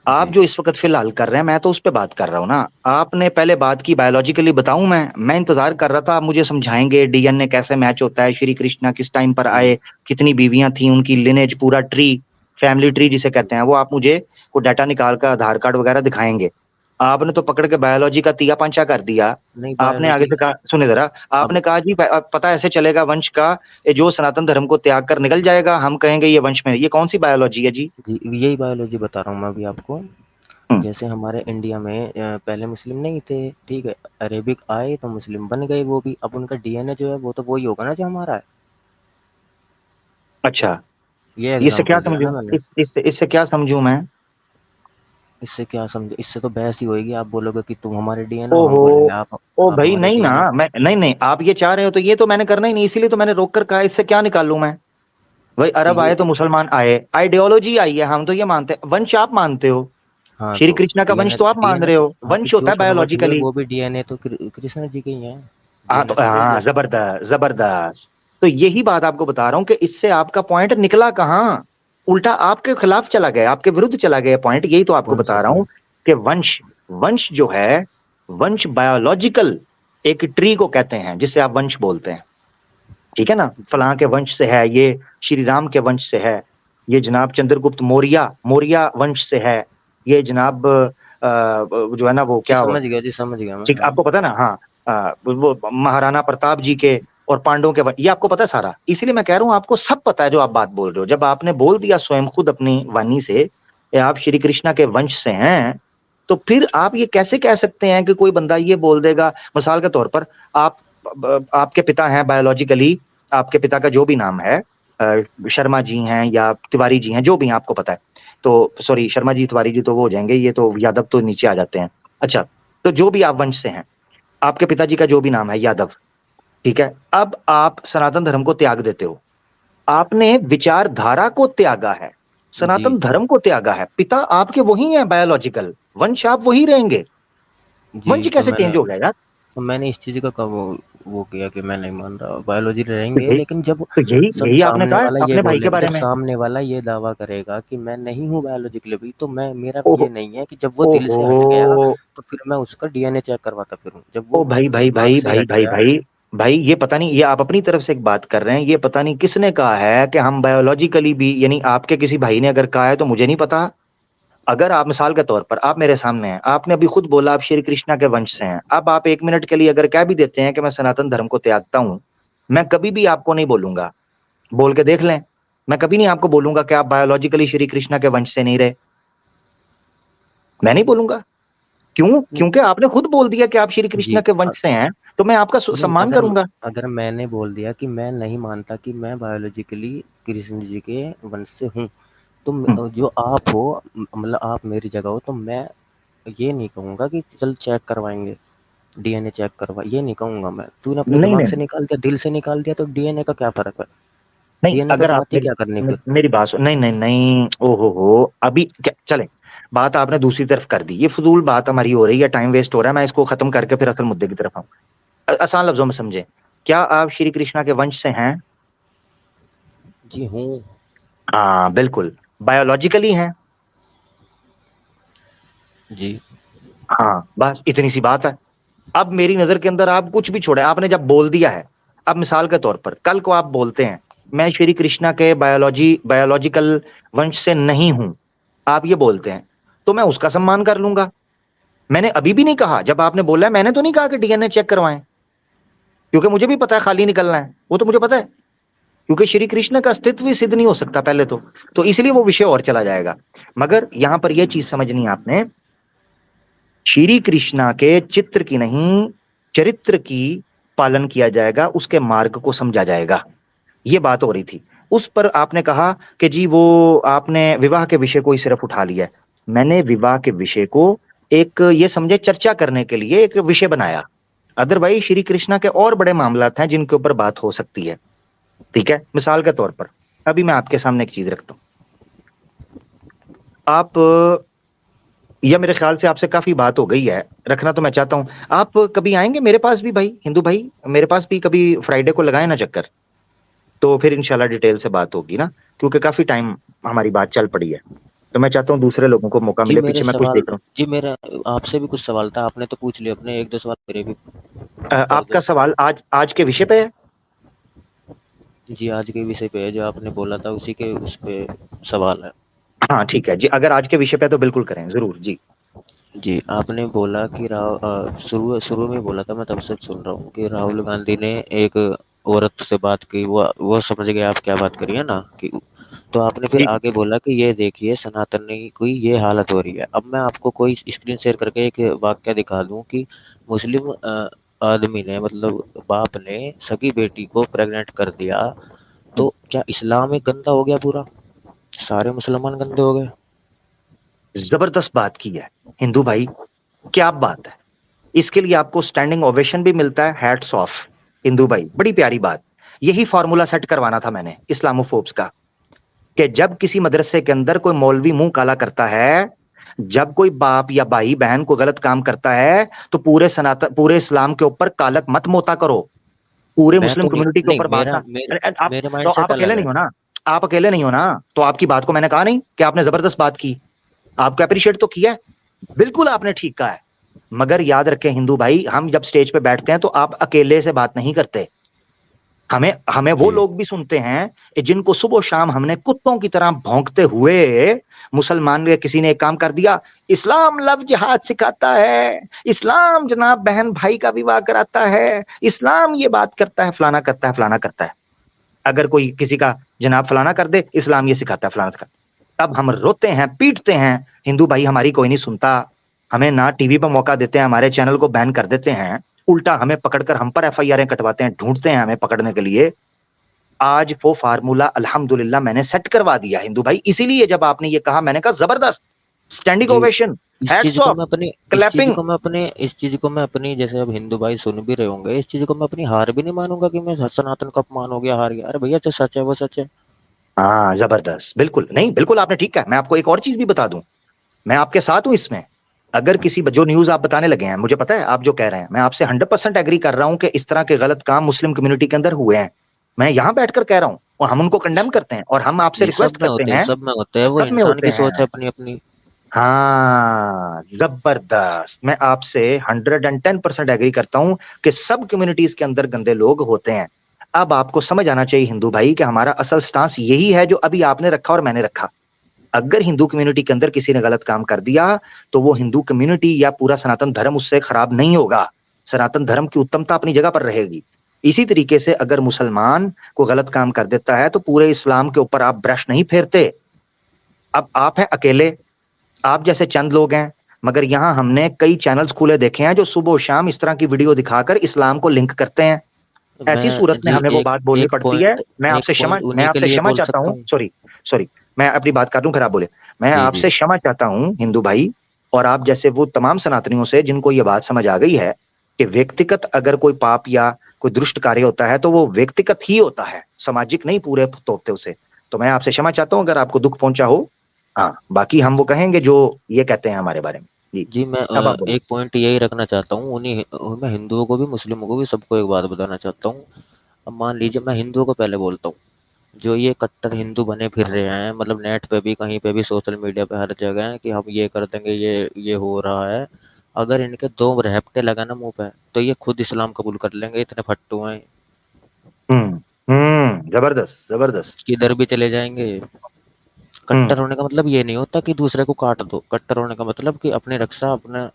आप जी, जो इस वक्त फिलहाल कर रहे हैं, मैं तो उस पे बात कर रहा हूँ ना। आपने पहले बात की बायोलॉजिकली, बताऊं मैं इंतजार कर रहा था आप मुझे समझाएंगे डीएनए कैसे मैच होता है, श्री कृष्णा किस टाइम पर जी, आए, कितनी बीवियां थी, उनकी लिनेज पूरा ट्री, फैमिली ट्री जिसे जी, कहते हैं, वो आप मुझे को डाटा निकाल कर आधार कार्ड वगैरह दिखाएंगे। आपने तो पकड़ के बायोलॉजी का तिया पंचा कर दिया। नहीं आपने आगे बायोलॉजी। से कहा, सुने जरा, अब आपने कहा जी पता ऐसे चलेगा वंश का, ये जो सनातन धर्म को त्याग कर निकल जाएगा, हम कहेंगे ये वंश में, ये कौन सी बायोलॉजी है जी? जी, यही बायोलॉजी बता रहा हूँ मैं अभी आपको। हुँ, जैसे हमारे इंडिया में पहले मुस्लिम नहीं थे, ठीक है? अरेबिक आए तो मुस्लिम बन गए वो भी। अब उनका डीएनए जो है वो तो वही होगा ना जो हमारा है। अच्छा, ये इससे क्या एग्ज़ाम्पल दिया ना समझूँ? मैंने। इससे क्या समझूँ मैं? इससे क्या समझे, इससे तो बहस ही होएगी। आप बोलोगे कि तुम हमारे डीएनए हो, हम ओहो! बोलेंगे ओ आप भाई हमारे नहीं ना, डीएनए। मैं नहीं, नहीं, आप ये चाह रहे हो तो ये तो मैंने करना ही नहीं, इसीलिए तो मैंने रोक कर कहा इससे क्या निकालूँ मैं? भाई तो अरब ये आए तो मुसलमान आए, आइडियोलॉजी आई है, हम तो ये मानते हैं, वंश आप मानते हो, हाँ, श्री तो कृष्णा का वंश डीएनए तो आप मान डीएनए रहे हो, हाँ, तो वंश होता जो है कन्वर्ट हुए बायोलॉजिकली। वो भी डीएनए तो कृष्ण जी के ही हैं। हाँ, डीएनए तो तो वही हाँ, है। ज़बरदस्त, ज़बरदस्त। तो यही बात आपको बता रहा हूँ कि इससे आपका पॉइंट निकला कहाँ? उल्टा आपके खिलाफ चला गया, आपके विरुद्ध चला गया पॉइंट, यही तो आपको कौन-सा बता रहा हूँ पॉइंट? कि वंश वंश जो है, वंश बायोलॉजिकल एक ट्री को कहते हैं, जिसे आप वंश बोलते हैं, ठीक है ना? जी, फलाँ के वंश से है, ये श्री राम के वंश से है, ये जनाब चंद्रगुप्त मौर्य मौर्य वंश से है, ये जनाब जो है ना वो जी क्या समझ गया जी, समझ गया मैं, ठीक हाँ। आपको पता है ना? हाँ, वो महाराणा प्रताप जी के और पांडवों के ये आपको पता है सारा। इसीलिए मैं कह रहा हूँ आपको सब पता है जो आप बात बोल रहे हो। जब आपने बोल दिया स्वयं खुद अपनी वाणी से कि आप श्री कृष्णा के वंश से हैं, तो फिर आप ये कैसे कह सकते हैं कि कोई बंदा ये बोल देगा मिसाल के तौर पर आप आपके पिता हैं बायोलॉजिकली आपके पिता का जो भी नाम है शर्मा जी हैं या तिवारी जी हैं, जो भी हैं आपको पता है। तो सॉरी शर्मा जी, तिवारी जी तो वो हो जाएँगे, ये तो यादव तो नीचे आ जाते हैं। अच्छा, तो जो भी आप वंश से हैं, आपके पिताजी का जो भी नाम है यादव, ठीक है? अब आप सनातन धर्म को त्याग देते हो। आपने विचारधारा को त्यागा है, जी, सनातन धर्म को त्यागा है। पिता आपके वही हैं बायोलॉजिकल, वंश आप वही रहेंगे। वंश जी, कैसे चेंज हो गया यार? तो मैंने इस चीज़ का कब वो किया कि मैं नहीं मान रहा, बायोलॉजी तो रहेंगे, यही लेकिन जब तो यही सब यही आपने सामने कहा वाला ये अपने भाई के बोले, बारे जब में। सामने वाला ये दावा करेगा कि मैं नहीं हूँ बायोलॉजिकली भी, तो मैं मेरा ओह ये नहीं है कि जब वो दिल ओहो! से हट गया, तो फिर मैं उसका डीएनए चेक करवाता फिरूँ। जब ओ वो भाई, भाई, दिमाग भाई, से ही भाई, हट भाई, गया। भाई, भाई ये पता नहीं ये आप अपनी तरफ से एक बात कर रहे हैं, ये पता नहीं किसने कहा है कि हम बायोलॉजिकली भी यानी आपके किसी भाई ने अगर कहा है तो मुझे नहीं पता। अगर आप मिसाल के तौर पर आप मेरे सामने हैं, आपने अभी खुद बोला आप श्री कृष्णा के वंश से हैं। अब आप 1 मिनट के लिए अगर कह भी देते हैं कि मैं सनातन धर्म को त्यागता हूँ, मैं कभी भी आपको नहीं बोलूँगा, बोल के देख लें। मैं कभी नहीं आपको बोलूँगा कि आप बायोलॉजिकली श्री कृष्णा के वंश से नहीं रहे, मैं नहीं बोलूँगा। क्यों? नहीं, क्योंकि आपने खुद बोल दिया कि आप श्री कृष्णा जी, के वंश से हैं, तो मैं आपका नहीं, सम्मान करूँगा। अगर मैंने बोल दिया कि मैं नहीं मानता कि मैं बायोलॉजिकली कृष्ण जी के वंश से हूँ, तो हुँ, जो आप हो, मतलब आप मेरी जगह हो, तो मैं ये नहीं कहूँगा कि चल चेक करवाएँगे, डीएनए चेक करवा, ये नहीं कहूँगा मैं। तूने अपने नहीं, दिमाग नहीं। से निकाल दिया, दिल से निकाल दिया, तो डीएनए का क्या फ़र्क है? नहीं, डीएनए को अगर आप जाँच ही क्या करनी फिर? मेरी बात नहीं, नहीं, नहीं, ओहो हो! अभी क्या चलें, बात आपने दूसरी तरफ कर दी। ये फ़ुज़ूल बात हमारी हो रही है, टाइम वेस्ट हो रहा है, मैं इसको ख़त्म करके फिर असल मुद्दे की तरफ आऊँ। आसान लफ्ज़ों में समझें, क्या आप श्री कृष्णा के वंश से हैं? जी हूँ। हाँ, बिल्कुल, बायोलॉजिकली हैं। जी, हाँ, बस इतनी सी बात है। अब मेरी नज़र के अंदर आप कुछ भी छोड़ें, आपने जब बोल दिया है, अब मिसाल के तौर पर कल को आप बोलते हैं, मैं श्री कृष्णा के बायोलॉजिकल वंश से नहीं हूँ, आप ये बोलते हैं, तो मैं उसका सम्मान कर लूँगा। मैंने अभी भी नहीं कहा, जब आपने बोला है मैंने तो नहीं कहा कि डीएनए चेक करवाएँ, क्योंकि मुझे भी पता है खाली निकलना है, वो तो मुझे पता है, क्योंकि श्री कृष्ण का अस्तित्व ही सिद्ध नहीं हो सकता पहले तो। तो इसलिए वो विषय और चला जाएगा। मगर यहाँ पर ये चीज़ समझनी है आपने, श्री कृष्णा के चित्र की नहीं, चरित्र की पालन किया जाएगा, उसके मार्ग को समझा जाएगा। ये बात हो रही थी। उस पर आपने कहा कि जी वो आपने विवाह के विषय को ही सिर्फ़ उठा लिया है। मैंने विवाह के विषय को एक ये समझे चर्चा करने के लिए एक विषय बनाया। अदरवाइज़ श्री कृष्णा के और बड़े मामलात हैं जिनके ऊपर बात हो सकती है। ठीक है? मिसाल के तौर पर, अभी मैं आपके सामने एक चीज़ रखता हूँ। आप या मेरे ख़्याल से आपसे काफ़ी बात हो गई है, रखना तो मैं चाहता हूँ। आप कभी आएँगे मेरे पास भी भाई, हिंदू भाई, मेरे पास भी कभी फ्राइडे को लगाएँ ना चक्कर, तो फिर इंशाल्लाह डिटेल से बात होगी ना, क्योंकि काफ़ी टाइम हमारी बात चल पड़ी है। तो मैं चाहता हूँ दूसरे लोगों को मौका मिले, पीछे मैं कुछ देख रहा हूँ। जी मेरा आपसे भी कुछ सवाल था, आपने तो पूछ लिया अपने, 1-2 सवाल मेरे भी कर आपका दो। सवाल आज आज के विषय पे है? जी, आज के विषय पे है, जो आपने बोला था उसी के उस पे सवाल है। हाँ, ठीक है। जी, अगर आज के विषय पे है तो बिल्कुल करें, ज़रूर। जी। जी, आपने बोला कि शुरू शुरू में बोला था, मैं तब से सुन रहा हूँ कि राहुल गांधी ने एक औरत से बात की, वो समझ गए आप क्या बात कर रही हैं ना, कि तो आपने फिर जी आगे बोला कि ये देखिए सनातन की ये हालत हो रही है। अब मैं आपको कोई स्क्रीन शेयर करके एक वाक्य दिखा दूं कि मुस्लिम आदमी ने मतलब बाप ने सगी बेटी को प्रेग्नेंट कर दिया, तो क्या इस्लाम एक गंदा हो गया पूरा? सारे मुसलमान गंदे हो गए? जबरदस्त बात की है हिंदू भाई, क्या बात है। इसके लिए आपको स्टैंडिंग ओवेशन भी मिलता है, हैट्स ऑफ हिंदू भाई, बड़ी प्यारी बात। यही फॉर्मूला सेट करवाना था मैंने इस्लामोफोब्स का, कि जब किसी मदरसे के अंदर कोई मौलवी मुंह काला करता है, जब कोई बाप या भाई बहन को गलत काम करता है, तो पूरे इस्लाम के ऊपर कालक मत मोता करो, पूरे मैं मुस्लिम तो नहीं, कम्युनिटी के नहीं ऊपर बात मेरा ना। मेरे आप मेरे तो माइंड आप सेट अकेले अलग नहीं है। हो ना, आप अकेले नहीं हो ना, तो आपकी बात को मैंने कहा नहीं कि आपने जबरदस्त बात की, आपको अप्रिशिएट तो किया है, बिल्कुल आपने ठीक कहा है। मगर याद रखें हिंदू भाई, हम जब स्टेज पे बैठते हैं तो आप अकेले से बात नहीं करते, हमें हमें वो जी, लोग भी सुनते हैं कि जिनको सुबह शाम हमने कुत्तों की तरह भौंकते हुए, मुसलमान ने किसी ने एक काम कर दिया, इस्लाम लव जिहाद सिखाता है, इस्लाम जनाब बहन भाई का विवाह कराता है, इस्लाम ये बात करता है, फलाना करता है, फलाना करता है। अगर कोई किसी का जनाब फलाना कर दे, इस्लाम ये सिखाता है, फलाना सिखाता है, तब हम रोते हैं, पीटते हैं। हिंदू भाई हमारी कोई नहीं सुनता, हमें ना टीवी पर मौका देते हैं, हमारे चैनल को बैन कर देते हैं, उल्टा हमें पकड़कर हम पर एफआईआर कटवाते हैं, ढूंढते हैं हमें पकड़ने के लिए। आज वो फार्मूला अल्हम्दुलिल्लाह मैंने सेट करवा दिया हिंदू भाई, इसीलिए जब आपने ये कहा मैंने कहा जबरदस्त, स्टैंडिंग जी। ओवेशन, इस चीज़ हैट्स को ऑफ, मैं अपनी इस चीज़ क्लैपिंग। को मैं अपने इस चीज़ को मैं अपनी, जैसे अब हिंदू भाई सुन भी रहे होंगे, इस चीज़ को मैं अपनी हार भी नहीं मानूँगा कि मैं सनातन का अपमान हो गया, हार गया। अरे भैया जो सच है वो सच है। हाँ जबरदस्त, बिल्कुल नहीं, बिल्कुल आपने ठीक कहा। मैं आपको एक और चीज भी बता दूं, मैं आपके साथ हूं इसमें। अगर किसी जो न्यूज आप बताने लगे हैं, मुझे पता है आप जो कह रहे हैं, मैं आपसे 100% एग्री कर रहा हूं कि इस तरह के गलत काम मुस्लिम कम्युनिटी के अंदर हुए हैं। मैं यहां बैठकर कह रहा हूं और हम उनको कंडेम करते हैं और हम आपसे जी, रिक्वेस्ट करते हैं, सब में होते हैं, वो सब में इंसान होते की सोच है हैं। अपनी-अपनी। हाँ जबरदस्त, मैं आपसे 110% एग्री करता हूं कि सब कम्युनिटीज के अंदर गंदे लोग होते हैं। अब आपको समझ आना चाहिए हिंदू भाई कि हमारा असल स्टांस यही है जो अभी आपने रखा और मैंने रखा। अगर हिंदू कम्युनिटी के अंदर किसी ने गलत काम कर दिया, तो वो हिंदू कम्युनिटी या पूरा सनातन धर्म उससे खराब नहीं होगा, सनातन धर्म की उत्तमता अपनी जगह पर रहेगी। इसी तरीके से अगर मुसलमान को गलत काम कर देता है, तो पूरे इस्लाम के ऊपर आप ब्रश नहीं फेरते। अब आप हैं अकेले, आप जैसे चंद लोग हैं, मगर यहाँ हमने कई चैनल्स खुले देखे हैं जो सुबह शाम इस तरह की वीडियो दिखाकर इस्लाम को लिंक करते हैं। ऐसी सूरत मैं में जी हमें वो एक बात बोलनी एक पड़ती है। पॉइंट एक पॉइंट मैं उन्हीं के आपसे लिए क्षमा बोल चाहता सकता हूँ, हूँ। सॉरी सॉरी, मैं अपनी बात कर दूं फिर आप बोले। मैं जी, आपसे जी। क्षमा चाहता हूँ हिंदू भाई, और आप जैसे वो तमाम सनातनियों से जिनको ये बात समझ आ गई है कि व्यक्तिगत अगर कोई पाप या कोई दुष्ट कार्य होता है तो वो व्यक्तिगत ही होता है, सामाजिक नहीं पूरे तोड़ते उसे। तो मैं आपसे क्षमा चाहता हूँ अगर आपको दुख पहुंचा हो। हाँ, बाकी हम वो कहेंगे जो ये कहते हैं हमारे बारे में। जी, जी, मैं अब आप बोलिए। एक पॉइंट यही रखना चाहता हूँ, मैं हिंदुओं को भी, मुस्लिमों को भी, सबको एक बात बताना चाहता हूँ। अब मान लीजिए मैं हिंदुओं को पहले बोलता हूँ, जो ये कट्टर हिंदू बने फिर रहे हैं, मतलब नेट पे भी, कहीं पे भी, सोशल मीडिया पे, हर जगह है कि हम ये कर देंगे, ये हो रहा है। अगर इनके 2 रहपटे लगा ना मुँह पे, तो ये खुद इस्लाम कबूल कर लेंगे, इतने फट्टू हैं। जबरदस्त जबरदस्त। किधर भी चले जाएँगे। हम्म। कट्टर होने का मतलब ये नहीं होता कि दूसरे को काट दो। कट्टर होने का मतलब कि अपनी रक्षा, अपने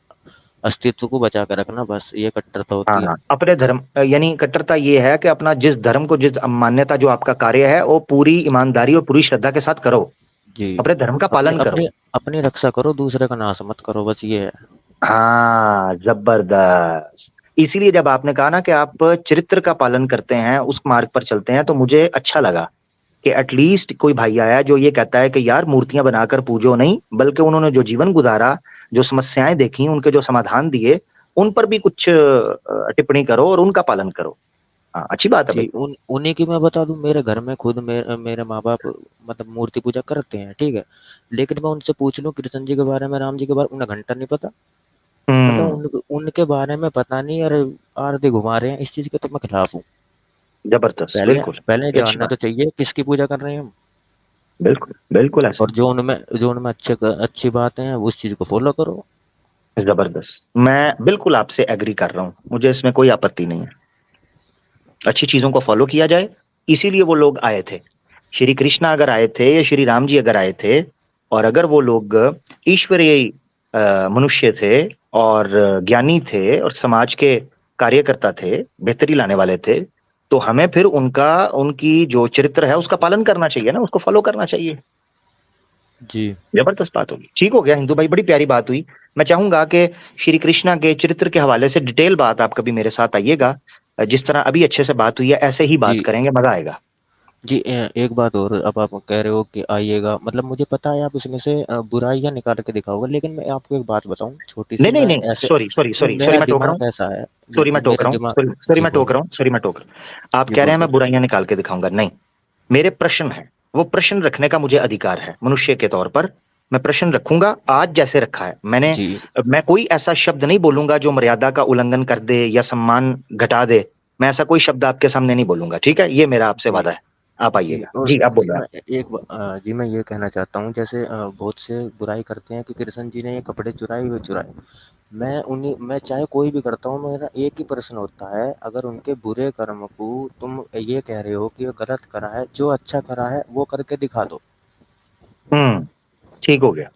अस्तित्व को बचा के रखना, बस ये कट्टरता होती है। हाँ, अपने धर्म यानी कट्टरता ये है कि अपना जिस धर्म को, जिस मान्यता, जो आपका कार्य है वो पूरी ईमानदारी और पूरी श्रद्धा के साथ करो, जी। अपने धर्म का अपनी पालन करो। अपनी अपनी रक्षा करो, दूसरे का नाश मत करो, बस ये है। हाँ जबरदस्त। इसीलिए जब आपने कहा ना कि आप चरित्र का पालन करते हैं, उस मार्ग पर चलते हैं, तो मुझे अच्छा लगा कि एटलीस्ट कोई भाई आया जो ये कहता है कि यार मूर्तियां बनाकर पूजो नहीं, बल्कि उन्होंने जो जीवन गुजारा, जो समस्याएं देखी, उनके जो समाधान दिए, उन पर भी कुछ टिप्पणी करो और उनका पालन करो। हाँ, अच्छी बात है जी, भाई। उन्हीं की मैं बता दूँ, मेरे घर में खुद मेरे माँ-बाप मतलब मूर्ति पूजा करते हैं, ठीक है? लेकिन मैं उनसे पूछ लूँ कृष्ण जी के बारे में, राम जी के बारे में, उन्हें घंटा नहीं पता। मतलब हम्म। उनके बारे में पता नहीं, और आरती घुमा रहे हैं, इस चीज़ के तो मैं खिलाफ हूँ। जबरदस्त, पहले बिल्कुल पहले ये अच्छी जानना बात। तो चाहिए किसकी पूजा कर रहे हैं हम। बिल्कुल बिल्कुल ऐसा। और जो उनमें अच्छी बातें हैं, उस चीज़ को फ़ॉलो करो। जबरदस्त, मैं बिल्कुल आपसे एग्री कर रहा हूँ, मुझे इसमें कोई आपत्ति नहीं है। अच्छी चीजों को फॉलो किया जाए, इसीलिए वो लोग आए थे। श्री कृष्णा अगर आए थे या श्री राम जी अगर आए थे, और अगर वो लोग ईश्वरीय मनुष्य थे और ज्ञानी थे और समाज के कार्यकर्ता थे, बेहतरी लाने वाले थे, तो हमें फिर उनकी जो चरित्र है उसका पालन करना चाहिए ना, उसको फॉलो करना चाहिए। जी। जबरदस्त बात होगी। ठीक हो गया हिंदू भाई, बड़ी प्यारी बात हुई। मैं चाहूंगा कि श्री कृष्णा के चरित्र के हवाले से डिटेल बात आप कभी मेरे साथ आइएगा, जिस तरह अभी अच्छे से बात हुई है ऐसे ही बात जी। करेंगे, मजा आएगा। जी, एक बात और, अब आप कह रहे हो कि आइएगा, मतलब मुझे पता है आप उसमें से बुराइयां निकाल के दिखाओगे, लेकिन मैं आपको एक बात बताऊं छोटी सी, नहीं नहीं मैं नहीं, ऐसे, सॉरी सॉरी नहीं सॉरी सॉरी, मेरा मैं टोक रहा हूँ, दिमाग ऐसा है, सॉरी मैं टोक मेरा रहा हूँ, दिमाग। सॉरी सॉरी जी मैं टोक बोलिए। रहा हूँ, सॉरी मैं टोक रहा हूँ। आप जी कह रहे हैं मैं बोलिए। बुराइयां निकाल के दिखाऊंगा, नहीं। मेरे प्रश्न है, वो प्रश्न रखने का मुझे अधिकार है मनुष्य के तौर पर। मैं प्रश्न रखूंगा आज जैसे रखा है मैंने। जी। मैं कोई ऐसा शब्द नहीं बोलूंगा जो मर्यादा का उल्लंघन कर दे या सम्मान घटा दे। मैं ऐसा कोई शब्द आपके सामने नहीं बोलूंगा, ठीक है? ये मेरा आपसे जी। वादा है। आप जी आइएगा और जी, आप जी बोल रहे मैं जी मैं ये कहना चाहता हूँ, जैसे बहुत से बुराई करते हैं कि कृष्ण जी ने ये कपड़े चुराए, वे चुराए। मैं चाहे कोई भी करता हूँ, मेरा एक ही प्रश्न होता है, अगर उनके बुरे कर्म को तुम ये कह रहे हो कि वो गलत करा है, जो अच्छा करा है वो करके दिखा दो। हैं। ठीक हो गया,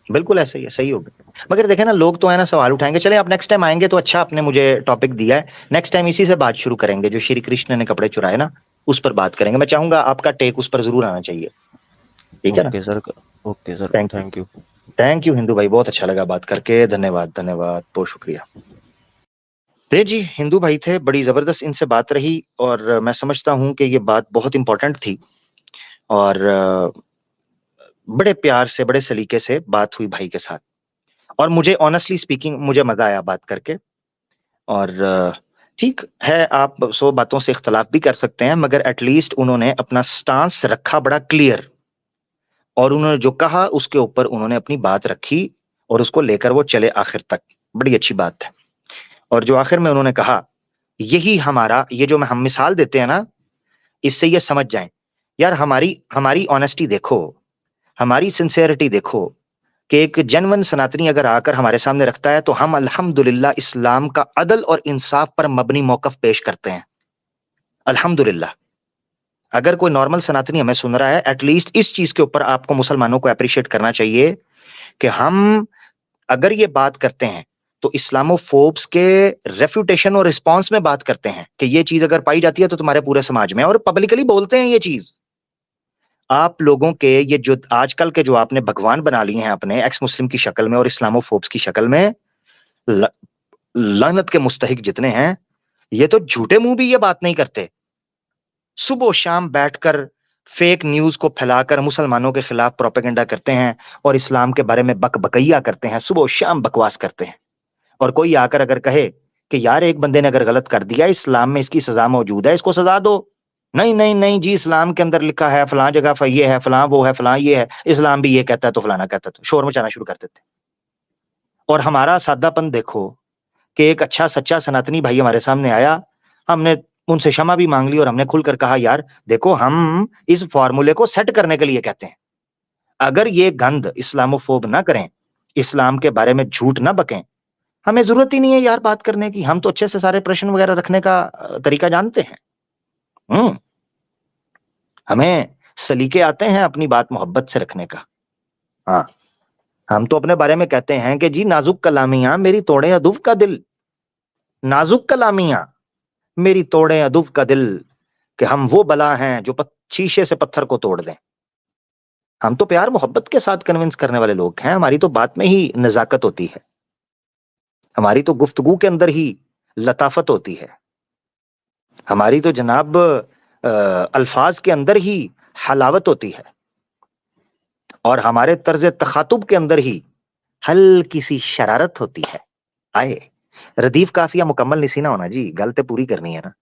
बिल्कुल ऐसा ही है, सही हो गया। मगर देखे ना, लोग तो है ना सवाल उठाएंगे। चले, आप नेक्स्ट टाइम आएंगे तो अच्छा, आपने मुझे टॉपिक दिया है, नेक्स्ट टाइम इसी से बात शुरू करेंगे, जो श्री कृष्ण ने कपड़े चुराए ना, उस पर बात करेंगे। मैं चाहूंगा आपका टेक उस पर जरूर आना चाहिए, ठीक है ना? Okay sir. Okay sir, thank you. Thank you. Thank you Hindu भाई, बहुत अच्छा लगा बात करके, धन्यवाद धन्यवाद, बहुत शुक्रिया। ते जी हिंदू भाई थे, बड़ी जबरदस्त इनसे बात रही, और मैं समझता हूं कि ये बात बहुत इंपॉर्टेंट थी, और बड़े प्यार से बड़े सलीके से बात हुई भाई के साथ। और मुझे ऑनेस्टली स्पीकिंग मुझे मजा आया बात करके। और ठीक है, आप 100 बातों से इख्तलाफ भी कर सकते हैं, मगर एटलीस्ट उन्होंने अपना स्टांस रखा बड़ा क्लियर, और उन्होंने जो कहा उसके ऊपर उन्होंने अपनी बात रखी, और उसको लेकर वो चले आखिर तक। बड़ी अच्छी बात है। और जो आखिर में उन्होंने कहा, यही हमारा, ये जो हम मिसाल देते हैं ना, इससे ये समझ जाएं, यार हमारी हमारी ऑनेस्टी देखो, हमारी सिंसेरिटी देखो, कि एक जेन्युइन सनातनी अगर आकर हमारे सामने रखता है तो हम अल्हम्दुलिल्लाह इस्लाम का अदल और इंसाफ पर मबनी मौकफ पेश करते हैं। अल्हम्दुलिल्लाह। अगर कोई नॉर्मल सनातनी हमें सुन रहा है, एटलीस्ट इस चीज के ऊपर आपको मुसलमानों को अप्रिशिएट करना चाहिए कि हम अगर ये बात करते हैं तो इस्लामोफोब्स के रेफ्यूटेशन और रिस्पांस में बात करते हैं, कि ये चीज अगर पाई जाती है तो तुम्हारे पूरे समाज में, और पब्लिकली बोलते हैं ये चीज। आप लोगों के ये जो आजकल के जो आपने भगवान बना लिए हैं अपने, एक्स मुस्लिम की शक्ल में और इस्लामोफोब्स की शक्ल में, ल, लानत के मुस्तहिक जितने हैं, ये तो झूठे मुंह भी ये बात नहीं करते। सुबह शाम बैठकर फेक न्यूज को फैलाकर मुसलमानों के खिलाफ प्रोपेगेंडा करते हैं, और इस्लाम के बारे में बकबकैया करते हैं, सुबह शाम बकवास करते हैं। और कोई आकर अगर कहे कि यार एक बंदे ने अगर गलत कर दिया, इस्लाम में इसकी सजा मौजूद है, इसको सजा दो। नहीं नहीं नहीं जी, इस्लाम के अंदर लिखा है फलां जगह ये है, फलां वो है, फलां ये है, इस्लाम भी ये कहता है तो फलाना कहता है, तो शोर मचाना शुरू कर देते। और हमारा सादापन देखो, कि एक अच्छा सच्चा सनातनी भाई हमारे सामने आया, हमने उनसे क्षमा भी मांग ली, और हमने खुलकर कहा, यार देखो हम इस फॉर्मूले को सेट करने के लिए कहते हैं। अगर ये गंद इस्लामोफोब ना करें, इस्लाम के बारे में झूठ ना बकें, हमें जरूरत ही नहीं है यार बात करने की। हम तो अच्छे से सारे प्रश्न वगैरह रखने का तरीका जानते हैं। हम्म हमें सलीके आते हैं अपनी बात मोहब्बत से रखने का। हाँ, हम तो अपने बारे में कहते हैं कि जी नाजुक कलामियां मेरी तोड़े अदुब का दिल, नाजुक कलामियां मेरी तोड़े अदुब का दिल, कि हम वो बला हैं जो शीशे से पत्थर को तोड़ दें। हम तो प्यार मोहब्बत के साथ कन्विंस करने वाले लोग हैं, हमारी तो बात में ही नजाकत होती है, हमारी तो गुफ्तगू के अंदर ही लताफत होती है, हमारी तो जनाब अल्फाज के अंदर ही हलावत होती है, और हमारे तर्ज तखातुब के अंदर ही हल्की सी शरारत होती है। आए रदीफ काफिया मुकम्मल नहीं सी ना होना जी, गल ते पूरी करनी है ना।